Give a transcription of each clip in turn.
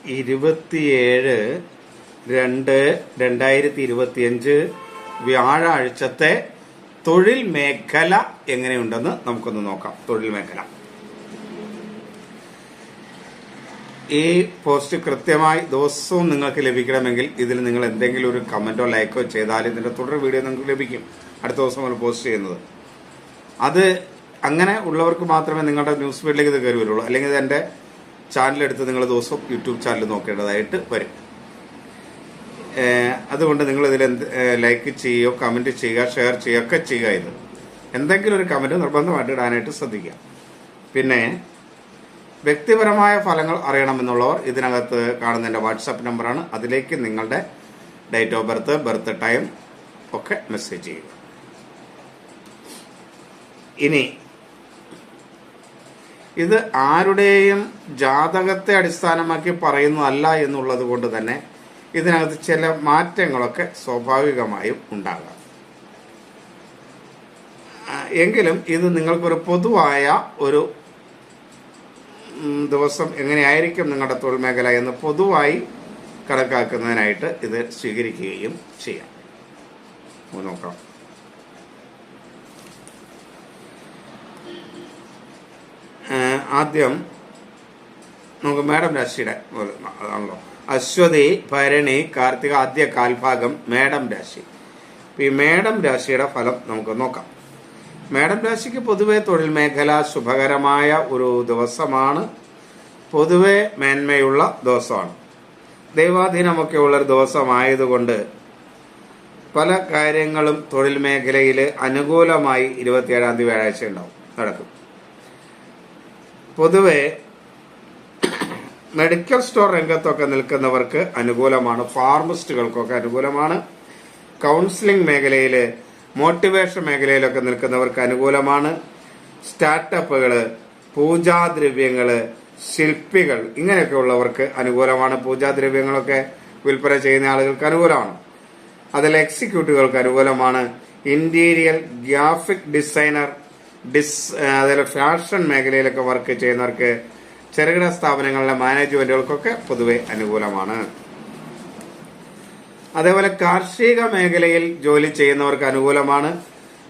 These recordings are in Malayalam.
27/2/2025 വ്യാഴാഴ്ചത്തെ തൊഴിൽ മേഖല എങ്ങനെയുണ്ടെന്ന് നമുക്കൊന്ന് നോക്കാം. തൊഴിൽ മേഖല, ഈ പോസ്റ്റ് കൃത്യമായി ദിവസവും നിങ്ങൾക്ക് ലഭിക്കണമെങ്കിൽ ഇതിൽ നിങ്ങൾ എന്തെങ്കിലും ഒരു കമന്റോ ലൈക്കോ ചെയ്താൽ ഇതിന്റെ തുടർ വീഡിയോ നിങ്ങൾക്ക് ലഭിക്കും. അടുത്ത ദിവസം നമ്മൾ പോസ്റ്റ് ചെയ്യുന്നത് അത് അങ്ങനെ ഉള്ളവർക്ക് മാത്രമേ നിങ്ങളുടെ ന്യൂസ് ഫീഡിലേക്ക് ഇത് കയറി വരുള്ളൂ. അല്ലെങ്കിൽ ഇത് എൻ്റെ ചാനലെടുത്ത് നിങ്ങൾ ദിവസവും യൂട്യൂബ് ചാനൽ നോക്കേണ്ടതായിട്ട് വരും. അതുകൊണ്ട് നിങ്ങൾ ഇതിൽ ലൈക്ക് ചെയ്യുകയോ കമന്റ് ചെയ്യുക, ഷെയർ ചെയ്യുക ഒക്കെ ചെയ്യുക. ഇത് എന്തെങ്കിലും ഒരു കമന്റ് നിർബന്ധമായിട്ട് ഇടാനായിട്ട് ശ്രദ്ധിക്കുക. പിന്നെ വ്യക്തിപരമായ ഫലങ്ങൾ അറിയണമെന്നുള്ളവർ ഇതിനകത്ത് കാണുന്ന എൻ്റെ വാട്സാപ്പ് നമ്പറാണ്. അതിലേക്ക് നിങ്ങളുടെ date of birth, birth time ഒക്കെ മെസ്സേജ് ചെയ്യുക. ഇനി ഇത് ആരുടെയും ജാതകത്തെ അടിസ്ഥാനമാക്കി പറയുന്നതല്ല എന്നുള്ളത് കൊണ്ട് തന്നെ ഇതിനകത്ത് ചില മാറ്റങ്ങളൊക്കെ സ്വാഭാവികമായും ഉണ്ടാകാം. എങ്കിലും ഇത് നിങ്ങൾക്കൊരു പൊതുവായ ഒരു ദിവസം എങ്ങനെയായിരിക്കും നിങ്ങളുടെ തൊഴിൽ മേഖല എന്ന് പൊതുവായി കണക്കാക്കുന്നതിനായിട്ട് ഇത് സ്വീകരിക്കുകയും ചെയ്യാം. നോക്കാം. ആദ്യം നമുക്ക് മേടം രാശിയുടെ ആണല്ലോ. അശ്വതി, ഭരണി, കാർത്തിക ആദ്യ കാൽഭാഗം മേടം രാശി. ഈ മേടം രാശിയുടെ ഫലം നമുക്ക് നോക്കാം. മേടം രാശിക്ക് പൊതുവെ തൊഴിൽ മേഖല ശുഭകരമായ ഒരു ദിവസമാണ്. പൊതുവെ മേന്മയുള്ള ദിവസമാണ്. ദൈവാധീനമൊക്കെ ഉള്ളൊരു ദിവസമായതുകൊണ്ട് പല കാര്യങ്ങളും തൊഴിൽ മേഖലയിൽ അനുകൂലമായി 27-ാം തീയതി വ്യാഴാഴ്ച നടക്കും. പൊതുവെ മെഡിക്കൽ സ്റ്റോർ രംഗത്തൊക്കെ നിൽക്കുന്നവർക്ക് അനുകൂലമാണ്. ഫാർമസിസ്റ്റുകൾക്കൊക്കെ അനുകൂലമാണ്. കൗൺസിലിംഗ് മേഖലയിൽ, മോട്ടിവേഷൻ മേഖലയിലൊക്കെ നിൽക്കുന്നവർക്ക് അനുകൂലമാണ്. സ്റ്റാർട്ടപ്പുകള്, പൂജാദ്രവ്യങ്ങള്, ശില്പികൾ ഇങ്ങനെയൊക്കെ ഉള്ളവർക്ക് അനുകൂലമാണ്. പൂജാദ്രവ്യങ്ങളൊക്കെ വിൽപ്പന ചെയ്യുന്ന ആളുകൾക്ക് അനുകൂലമാണ്. അതിൽ എക്സിക്യൂട്ടീവുകൾക്ക് അനുകൂലമാണ്. ഇന്റീരിയർ ഗ്രാഫിക് ഡിസൈനർ, അതുപോലെ ഫാഷൻ മേഖലയിലൊക്കെ വർക്ക് ചെയ്യുന്നവർക്ക്, ചെറുകിട സ്ഥാപനങ്ങളിലെ മാനേജ്മെന്റുകൾക്കൊക്കെ പൊതുവെ അനുകൂലമാണ്. അതേപോലെ കാർഷിക മേഖലയിൽ ജോലി ചെയ്യുന്നവർക്ക് അനുകൂലമാണ്.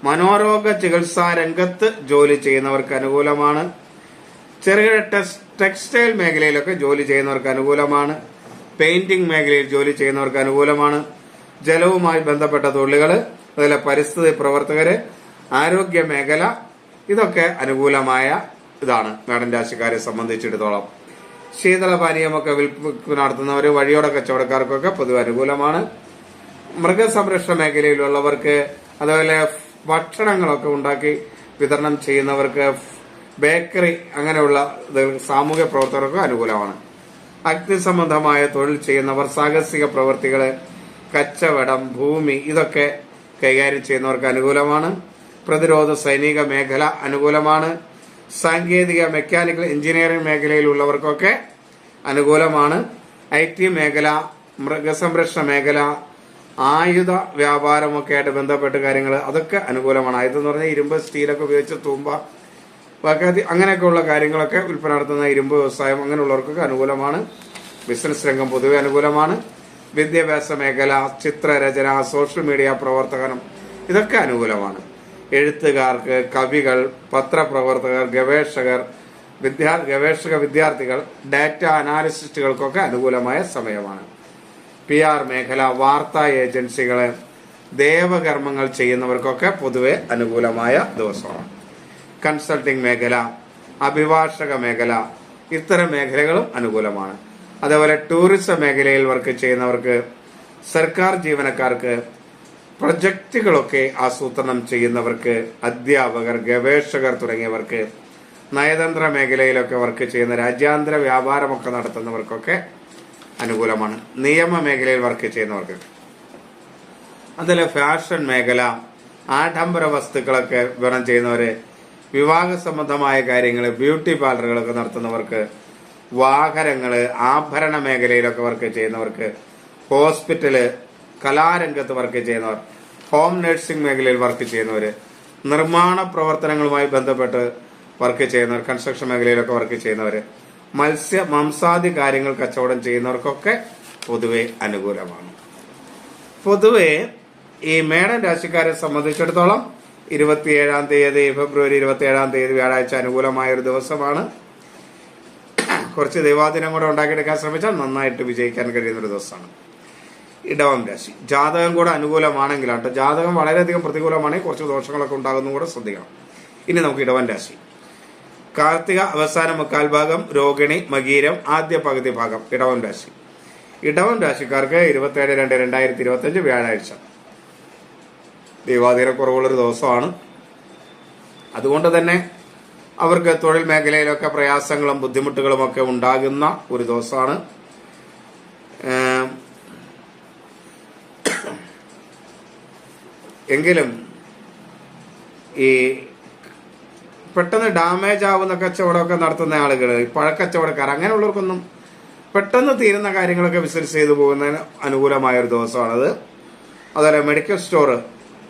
മനോരോഗ ചികിത്സാ രംഗത്ത് ജോലി ചെയ്യുന്നവർക്ക് അനുകൂലമാണ്. ചെറുകിട ടെക്സ്റ്റൈൽ മേഖലയിലൊക്കെ ജോലി ചെയ്യുന്നവർക്ക് അനുകൂലമാണ്. പെയിന്റിംഗ് മേഖലയിൽ ജോലി ചെയ്യുന്നവർക്ക് അനുകൂലമാണ്. ജലവുമായി ബന്ധപ്പെട്ട തൊഴിലുകൾ, അതുപോലെ പരിസ്ഥിതി പ്രവർത്തകര്, ആരോഗ്യ മേഖല, ഇതൊക്കെ അനുകൂലമായ ഇതാണ് മേടം രാശിക്കാരെ സംബന്ധിച്ചിടത്തോളം. ശീതളപാനീയമൊക്കെ നടത്തുന്നവർ, വഴിയോട കച്ചവടക്കാർക്കൊക്കെ പൊതുവെ അനുകൂലമാണ്. മൃഗസംരക്ഷണ മേഖലയിലുള്ളവർക്ക്, അതുപോലെ ഭക്ഷണങ്ങളൊക്കെ ഉണ്ടാക്കി വിതരണം ചെയ്യുന്നവർക്ക്, ബേക്കറി അങ്ങനെയുള്ള സാമൂഹ്യ പ്രവർത്തകർക്ക് അനുകൂലമാണ്. അഗ്നിസംബന്ധമായ തൊഴിൽ ചെയ്യുന്നവർ, സാഹസിക പ്രവൃത്തികള്, കച്ചവടം, ഭൂമി ഇതൊക്കെ കൈകാര്യം ചെയ്യുന്നവർക്ക് അനുകൂലമാണ്. പ്രതിരോധ സൈനിക മേഖല അനുകൂലമാണ്. സാങ്കേതിക, മെക്കാനിക്കൽ, എഞ്ചിനീയറിംഗ് മേഖലയിലുള്ളവർക്കൊക്കെ അനുകൂലമാണ്. IT മേഖല, മൃഗസംരക്ഷണ മേഖല, ആയുധ വ്യാപാരമൊക്കെ ആയിട്ട് ബന്ധപ്പെട്ട കാര്യങ്ങൾ അതൊക്കെ അനുകൂലമാണ്. ആയുധം എന്ന് പറഞ്ഞാൽ ഇരുമ്പ്, സ്റ്റീലൊക്കെ ഉപയോഗിച്ച് തൂമ്പ, അങ്ങനെയൊക്കെയുള്ള കാര്യങ്ങളൊക്കെ വിൽപ്പന നടത്തുന്ന ഇരുമ്പ് വ്യവസായം അങ്ങനെയുള്ളവർക്കൊക്കെ അനുകൂലമാണ്. ബിസിനസ് രംഗം പൊതുവെ അനുകൂലമാണ്. വിദ്യാഭ്യാസ മേഖല, ചിത്രരചന, സോഷ്യൽ മീഡിയ പ്രവർത്തനം ഇതൊക്കെ അനുകൂലമാണ്. എഴുത്തുകാർക്ക്, കവികൾ, പത്രപ്രവർത്തകർ, ഗവേഷക വിദ്യാർത്ഥികൾ, ഡാറ്റ അനാലിസ്റ്റുകൾക്കൊക്കെ അനുകൂലമായ സമയമാണ്. PR മേഖല, വാർത്താ ഏജൻസികള്, ദേവകർമ്മങ്ങൾ ചെയ്യുന്നവർക്കൊക്കെ പൊതുവെ അനുകൂലമായ ദിവസമാണ്. കൺസൾട്ടിംഗ് മേഖല, അഭിഭാഷക മേഖല, ഇത്തരം മേഖലകളും അനുകൂലമാണ്. അതേപോലെ ടൂറിസം മേഖലയിൽ വർക്ക് ചെയ്യുന്നവർക്ക്, സർക്കാർ ജീവനക്കാർക്ക്, പ്രൊജക്റ്റുകളൊക്കെ ആസൂത്രണം ചെയ്യുന്നവർക്ക്, അധ്യാപകർ, ഗവേഷകർ തുടങ്ങിയവർക്ക്, നയതന്ത്ര മേഖലയിലൊക്കെ വർക്ക് ചെയ്യുന്ന, രാജ്യാന്തര വ്യാപാരമൊക്കെ നടത്തുന്നവർക്കൊക്കെ അനുകൂലമാണ്. നിയമ മേഖലയിൽ വർക്ക് ചെയ്യുന്നവർക്ക്, അതിൽ ഫാഷൻ മേഖല, ആഡംബര വസ്തുക്കളൊക്കെ വിതരണം ചെയ്യുന്നവര്, വിവാഹ സംബന്ധമായ കാര്യങ്ങൾ, ബ്യൂട്ടി പാർലറുകളൊക്കെ നടത്തുന്നവർക്ക്, വാഹനങ്ങള്, ആഭരണ മേഖലയിലൊക്കെ വർക്ക് ചെയ്യുന്നവർക്ക്, ഹോസ്പിറ്റല്, കലാരംഗത്ത് വർക്ക് ചെയ്യുന്നവർ, ഹോം നഴ്സിംഗ് മേഖലയിൽ വർക്ക് ചെയ്യുന്നവര്, നിർമ്മാണ പ്രവർത്തനങ്ങളുമായി ബന്ധപ്പെട്ട് വർക്ക് ചെയ്യുന്നവർ, കൺസ്ട്രക്ഷൻ മേഖലയിലൊക്കെ വർക്ക് ചെയ്യുന്നവര്, മത്സ്യ മാംസാദി കാര്യങ്ങൾ കച്ചവടം ചെയ്യുന്നവർക്കൊക്കെ പൊതുവെ അനുകൂലമാണ്. പൊതുവെ ഈ മേടൻ രാശിക്കാരെ സംബന്ധിച്ചിടത്തോളം 27-ാം തീയതി ഫെബ്രുവരി 27-ാം തീയതി വ്യാഴാഴ്ച അനുകൂലമായ ഒരു ദിവസമാണ്. കുറച്ച് ദൈവാധീനം കൂടെ ഉണ്ടാക്കിയെടുക്കാൻ ശ്രമിച്ചാൽ നന്നായിട്ട് വിജയിക്കാൻ കഴിയുന്ന ഒരു ദിവസമാണ്. ഇടവം രാശി ജാതകം കൂടെ അനുകൂലമാണെങ്കിലാട്ടോ, ജാതകം വളരെയധികം പ്രതികൂലമാണെങ്കിൽ കുറച്ച് ദോഷങ്ങളൊക്കെ ഉണ്ടാകുന്നു കൂടെ ശ്രദ്ധിക്കണം. ഇനി നമുക്ക് ഇടവൻ രാശി. കാർത്തിക അവസാന മുക്കാൽ ഭാഗം, രോഹിണി മകീരം ആദ്യ പകുതി ഭാഗം ഇടവൻ രാശി. ഇടവൻ രാശിക്കാർക്ക് 27/2/2025 വ്യാഴാഴ്ച ദൈവാധീനക്കുറവുള്ളൊരു ദിവസമാണ്. അതുകൊണ്ട് തന്നെ അവർക്ക് തൊഴിൽ മേഖലയിലൊക്കെ പ്രയാസങ്ങളും ബുദ്ധിമുട്ടുകളും ഒക്കെ ഉണ്ടാകുന്ന ഒരു ദിവസമാണ്. എങ്കിലും ഈ പെട്ടെന്ന് ഡാമേജ് ആവുന്ന കച്ചവടമൊക്കെ നടത്തുന്ന ആളുകൾ, പഴക്കച്ചവടക്കാർ, അങ്ങനെയുള്ളവർക്കൊന്നും പെട്ടെന്ന് തീരുന്ന കാര്യങ്ങളൊക്കെ ബിസിനസ് ചെയ്തു പോകുന്നതിന് അനുകൂലമായ ഒരു ദിവസമാണത്. അതുപോലെ മെഡിക്കൽ സ്റ്റോർ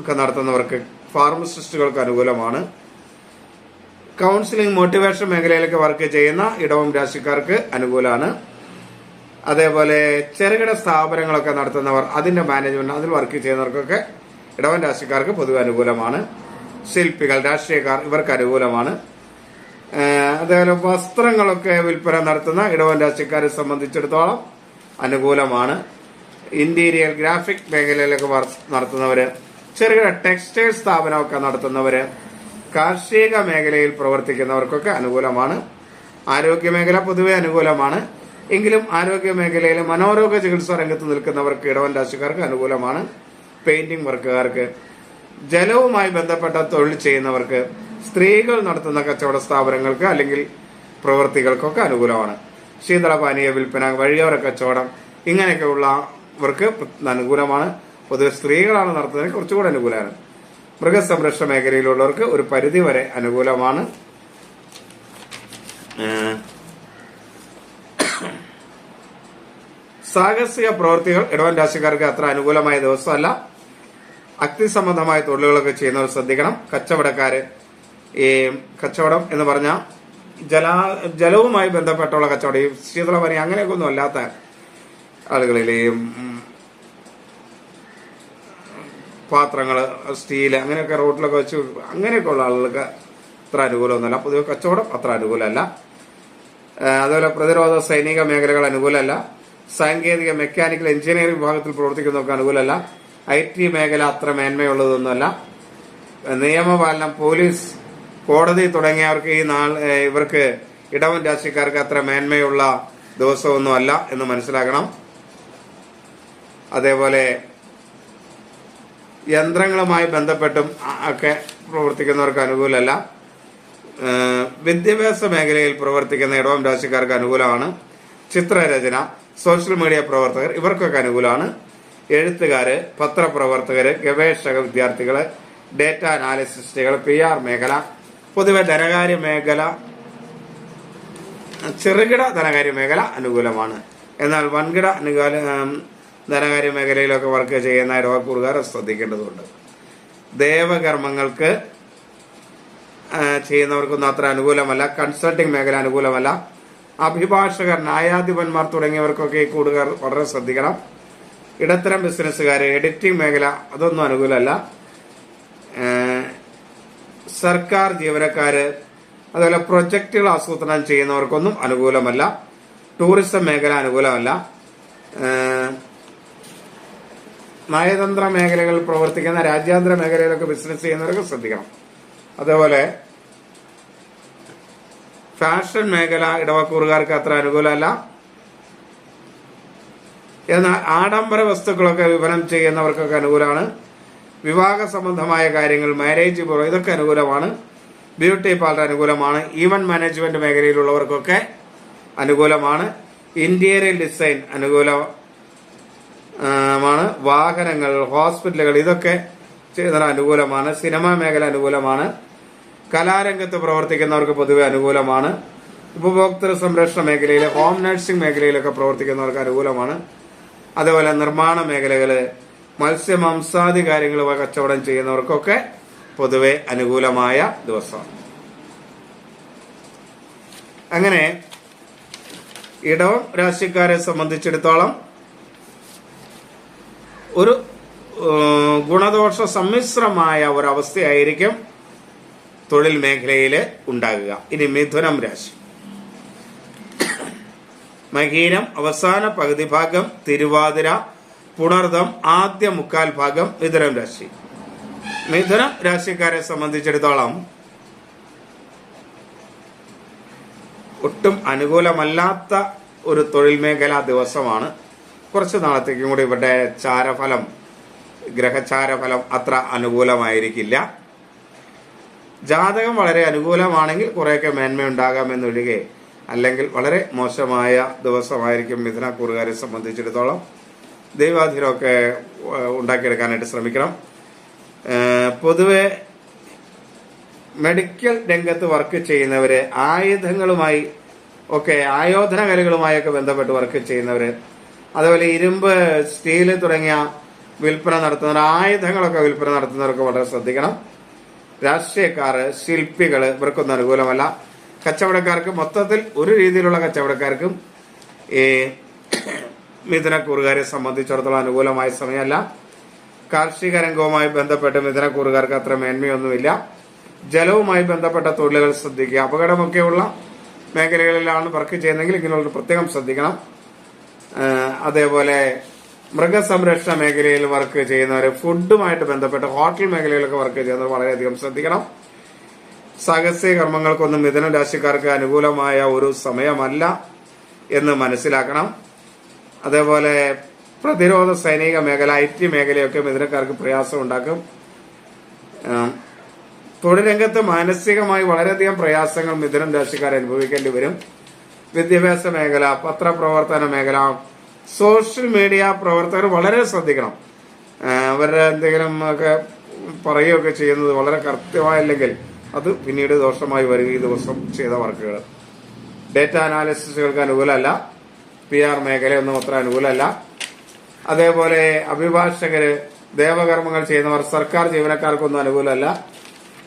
ഒക്കെ നടത്തുന്നവർക്ക്, ഫാർമസിസ്റ്റുകൾക്ക് അനുകൂലമാണ്. കൗൺസിലിംഗ് മോട്ടിവേഷൻ മേഖലയിലൊക്കെ വർക്ക് ചെയ്യുന്ന ഇടവം രാശിക്കാർക്ക് അനുകൂലമാണ്. അതേപോലെ ചെറുകിട സ്ഥാപനങ്ങളൊക്കെ നടത്തുന്നവർ, അതിന്റെ മാനേജ്മെന്റ്, അതിൽ വർക്ക് ചെയ്യുന്നവർക്കൊക്കെ ഇടവൻ രാശിക്കാർക്ക് പൊതുവെ അനുകൂലമാണ്. ശില്പികൾ, രാഷ്ട്രീയക്കാർ, ഇവർക്ക് അനുകൂലമാണ്. അതേപോലെ വസ്ത്രങ്ങളൊക്കെ വിൽപ്പന നടത്തുന്ന ഇടവൻ രാശിക്കാരെ സംബന്ധിച്ചിടത്തോളം അനുകൂലമാണ്. ഇന്റീരിയർ ഗ്രാഫിക് മേഖലയിലൊക്കെ നടത്തുന്നവര്, ചെറുകിട ടെക്സ്റ്റൈൽ സ്ഥാപനമൊക്കെ നടത്തുന്നവര്, കാർഷിക മേഖലയിൽ പ്രവർത്തിക്കുന്നവർക്കൊക്കെ അനുകൂലമാണ്. ആരോഗ്യ മേഖല പൊതുവെ അനുകൂലമാണ്. എങ്കിലും ആരോഗ്യ മേഖലയിൽ മനോരോഗ ചികിത്സാ രംഗത്ത് നിൽക്കുന്നവർക്ക് ഇടവൻ രാശിക്കാർക്ക് അനുകൂലമാണ്. പെയിന്റിംഗ് വർക്കുകാർക്ക്, ജലവുമായി ബന്ധപ്പെട്ട തൊഴിൽ ചെയ്യുന്നവർക്ക്, സ്ത്രീകൾ നടത്തുന്ന കച്ചവട സ്ഥാപനങ്ങൾക്ക് അല്ലെങ്കിൽ പ്രവൃത്തികൾക്കൊക്കെ അനുകൂലമാണ്. ശീതളപാനീയ വിൽപ്പന, വഴിയോര കച്ചവടം, ഇങ്ങനെയൊക്കെ ഉള്ളവർക്ക് അനുകൂലമാണ്. പൊതുവെ സ്ത്രീകളാണ് നടത്തുന്നതിന് കുറച്ചുകൂടെ അനുകൂലമാണ്. മൃഗസംരക്ഷണ മേഖലയിലുള്ളവർക്ക് ഒരു പരിധി വരെ അനുകൂലമാണ്. സാഹസിക പ്രവൃത്തികൾ ഇടവൻ രാശിക്കാർക്ക് അത്ര അനുകൂലമായ ദിവസമല്ല. അഗ്നിസംബന്ധമായ തൊഴിലുകളൊക്കെ ചെയ്യുന്നവർ ശ്രദ്ധിക്കണം. കച്ചവടക്കാര്, ഈ കച്ചവടം എന്ന് പറഞ്ഞാൽ ജലവുമായി ബന്ധപ്പെട്ടുള്ള കച്ചവടം, ഈ ശീതളപാനി അങ്ങനെയൊക്കെ ഒന്നും അല്ലാത്ത ആളുകളിൽ ഈ പാത്രങ്ങള്, സ്റ്റീല്, അങ്ങനെയൊക്കെ റോട്ടിലൊക്കെ വെച്ച് അങ്ങനെയൊക്കെ ഉള്ള ആളുകൾക്ക് അത്ര അനുകൂലമൊന്നുമല്ല. പൊതുവെ കച്ചവടം അത്ര അനുകൂലമല്ല. അതുപോലെ പ്രതിരോധ സൈനിക മേഖലകൾ അനുകൂലമല്ല. സാങ്കേതിക മെക്കാനിക്കൽ എഞ്ചിനീയറിംഗ് വിഭാഗത്തിൽ പ്രവർത്തിക്കുന്നവർക്ക് അനുകൂലമല്ല. IT മേഖല അത്ര മേന്മയുള്ളതൊന്നുമല്ല. നിയമപാലനം, പോലീസ്, കോടതി തുടങ്ങിയവർക്ക് ഇവർക്ക് ഇടവൻ രാശിക്കാർക്ക് അത്ര മേന്മയുള്ള ദിവസമൊന്നുമല്ല എന്ന് മനസ്സിലാക്കണം. അതേപോലെ യന്ത്രങ്ങളുമായി ബന്ധപ്പെട്ടും ഒക്കെ പ്രവർത്തിക്കുന്നവർക്ക് അനുകൂലമല്ല. വിദ്യാഭ്യാസ മേഖലയിൽ പ്രവർത്തിക്കുന്ന ഇടവം രാശിക്കാർക്ക് അനുകൂലമാണ്. ചിത്രരചന, സോഷ്യൽ മീഡിയ പ്രവർത്തകർ, ഇവർക്കൊക്കെ അനുകൂലമാണ്. എഴുത്തുകാര്, പത്രപ്രവർത്തകര്, ഗവേഷക വിദ്യാർത്ഥികള്, ഡേറ്റ അനാലിസിസ്റ്റുകൾ, PR മേഖല, പൊതുവെ ധനകാര്യ മേഖല, ചെറുകിട ധനകാര്യ മേഖല അനുകൂലമാണ്. എന്നാൽ വൻകിട ധനകാര്യ മേഖലയിലൊക്കെ വർക്ക് ചെയ്യുന്ന ഇടവക്കൂറുകാർ ശ്രദ്ധിക്കേണ്ടതുണ്ട്. ദേവകർമ്മങ്ങൾക്ക് ചെയ്യുന്നവർക്കൊന്നും അത്ര അനുകൂലമല്ല. കൺസൾട്ടിംഗ് മേഖല അനുകൂലമല്ല. അഭിഭാഷകർ, ന്യായാധിപന്മാർ തുടങ്ങിയവർക്കൊക്കെ ഈ കൂടുകാർ വളരെ ശ്രദ്ധിക്കണം. ഇടത്തരം ബിസിനസ്സുകാര്, എഡിറ്റിംഗ് മേഖല, അതൊന്നും അനുകൂലമല്ല. സർക്കാർ ജീവനക്കാര്, അതുപോലെ പ്രൊജക്ടുകൾ ആസൂത്രണം ചെയ്യുന്നവർക്കൊന്നും അനുകൂലമല്ല. ടൂറിസം മേഖല അനുകൂലമല്ല. നയതന്ത്ര മേഖലകളിൽ പ്രവർത്തിക്കുന്ന, രാജ്യാന്തര മേഖലയിലൊക്കെ ബിസിനസ് ചെയ്യുന്നവരൊക്കെ ശ്രദ്ധിക്കണം. അതേപോലെ ഫാഷൻ മേഖല ഇടവക്കൂറുകാർക്ക് അത്ര അനുകൂലമല്ല. എന്നാൽ ആഡംബര വസ്തുക്കളൊക്കെ വിപണനം ചെയ്യുന്നവർക്കൊക്കെ അനുകൂലമാണ്. വിവാഹ സംബന്ധമായ കാര്യങ്ങൾ, മാരേജ് ബ്യൂറോ, ഇതൊക്കെ അനുകൂലമാണ്. ബ്യൂട്ടി പാർലർ അനുകൂലമാണ്. ഈവന്റ് മാനേജ്മെന്റ് മേഖലയിലുള്ളവർക്കൊക്കെ അനുകൂലമാണ്. ഇന്റീരിയർ ഡിസൈൻ അനുകൂലമാണ്. വാഹനങ്ങൾ, ഹോസ്പിറ്റലുകൾ, ഇതൊക്കെ ചെയ്യുന്നതിന് അനുകൂലമാണ്. സിനിമാ മേഖല അനുകൂലമാണ്. കലാരംഗത്ത് പ്രവർത്തിക്കുന്നവർക്ക് പൊതുവെ അനുകൂലമാണ്. ഉപഭോക്തൃ സംരക്ഷണ മേഖലയിൽ, ഹോം നഴ്സിംഗ് മേഖലയിലൊക്കെ പ്രവർത്തിക്കുന്നവർക്ക് അനുകൂലമാണ്. അതുപോലെ നിർമ്മാണ മേഖലകള്, മത്സ്യമാംസാദി കാര്യങ്ങൾ കച്ചവടം ചെയ്യുന്നവർക്കൊക്കെ പൊതുവെ അനുകൂലമായ ദിവസമാണ്. അങ്ങനെ ഇടവം രാശിക്കാരെ സംബന്ധിച്ചിടത്തോളം ഒരു ഗുണദോഷ സമ്മിശ്രമായ ഒരവസ്ഥയായിരിക്കും തൊഴിൽ മേഖലയിൽ ഉണ്ടാകുക. ഇനി മിഥുനം രാശി. മകീരം അവസാന പകുതി ഭാഗം, തിരുവാതിര പുണർദം ആദ്യ മുക്കാൽ ഭാഗം മിഥുനം രാശി. മിഥുനം രാശിക്കാരെ സംബന്ധിച്ചിടത്തോളം ഒട്ടും അനുകൂലമല്ലാത്ത ഒരു തൊഴിൽ മേഖലാ ദിവസമാണ്. കുറച്ച് നാളത്തേക്കും കൂടി ഇവരുടെ ചാരഫലം, ഗ്രഹചാരഫലം അത്ര അനുകൂലമായിരിക്കില്ല. ജാതകം വളരെ അനുകൂലമാണെങ്കിൽ കുറേയൊക്കെ മേന്മയുണ്ടാകാമെന്നൊഴികെ അല്ലെങ്കിൽ വളരെ മോശമായ ദിവസമായിരിക്കും മിഥുനക്കൂറുകാരെ സംബന്ധിച്ചിടത്തോളം. ദൈവാധീനമൊക്കെ ഉണ്ടാക്കിയെടുക്കാനായിട്ട് ശ്രമിക്കണം. പൊതുവെ മെഡിക്കൽ രംഗത്ത് വർക്ക് ചെയ്യുന്നവര്, ആയുധങ്ങളുമായി ഒക്കെ, ആയോധന കലകളുമായൊക്കെ ബന്ധപ്പെട്ട് വർക്ക് ചെയ്യുന്നവര്, അതുപോലെ ഇരുമ്പ്, സ്റ്റീല് തുടങ്ങിയ വിൽപ്പന നടത്തുന്നവർ, ആയുധങ്ങളൊക്കെ വിൽപ്പന നടത്തുന്നവരൊക്കെ വളരെ ശ്രദ്ധിക്കണം. രാഷ്ട്രീയക്കാര്, ശില്പികള് ഇവർക്കൊന്നും അനുകൂലമല്ല. കച്ചവടക്കാർക്ക്, മൊത്തത്തിൽ ഒരു രീതിയിലുള്ള കച്ചവടക്കാർക്കും ഈ മിഥുനക്കൂറുകാരെ സംബന്ധിച്ചിടത്തോളം അനുകൂലമായ സമയമല്ല. കാർഷിക രംഗവുമായി ബന്ധപ്പെട്ട് മിഥുനക്കൂറുകാർക്ക് അത്ര മേന്മയൊന്നുമില്ല. ജലവുമായി ബന്ധപ്പെട്ട തൊഴിലുകൾ ശ്രദ്ധിക്കുക. അപകടമൊക്കെയുള്ള മേഖലകളിലാണ് വർക്ക് ചെയ്യുന്നതെങ്കിൽ ഇങ്ങനെയുള്ള പ്രത്യേകം ശ്രദ്ധിക്കണം. അതേപോലെ മൃഗസംരക്ഷണ മേഖലയിൽ വർക്ക് ചെയ്യുന്നവർ, ഫുഡുമായിട്ട് ബന്ധപ്പെട്ട് ഹോട്ടൽ മേഖലയിലൊക്കെ വർക്ക് ചെയ്യുന്നവർ വളരെയധികം ശ്രദ്ധിക്കണം. സാഹസിക കർമ്മങ്ങൾക്കൊന്നും മിഥുന രാശിക്കാർക്ക് അനുകൂലമായ ഒരു സമയമല്ല എന്ന് മനസ്സിലാക്കണം. അതേപോലെ പ്രതിരോധ സൈനിക മേഖല, IT മേഖലയൊക്കെ മിഥുനക്കാർക്ക് പ്രയാസം ഉണ്ടാക്കും. തൊഴിൽ രംഗത്ത് മാനസികമായി വളരെയധികം പ്രയാസങ്ങൾ മിഥുനം രാശിക്കാർ അനുഭവിക്കേണ്ടി വരും. വിദ്യാഭ്യാസ മേഖല, പത്രപ്രവർത്തന മേഖല, സോഷ്യൽ മീഡിയ പ്രവർത്തകർ വളരെ ശ്രദ്ധിക്കണം. അവരുടെ എന്തെങ്കിലും ഒക്കെ പറയുകയൊക്കെ ചെയ്യുന്നത് വളരെ കൃത്യമായില്ലെങ്കിൽ അത് പിന്നീട് ദോഷമായി വരിക. ഈ ദിവസം ചെയ്ത വർക്കുകൾ ഡേറ്റ അനാലിസിസുകൾക്ക് അനുകൂലമല്ല. PR മേഖലയൊന്നും അത്ര അനുകൂലമല്ല. അതേപോലെ അഭിഭാഷകര്, ദേവകർമ്മങ്ങൾ ചെയ്യുന്നവർ, സർക്കാർ ജീവനക്കാർക്കൊന്നും അനുകൂലമല്ല.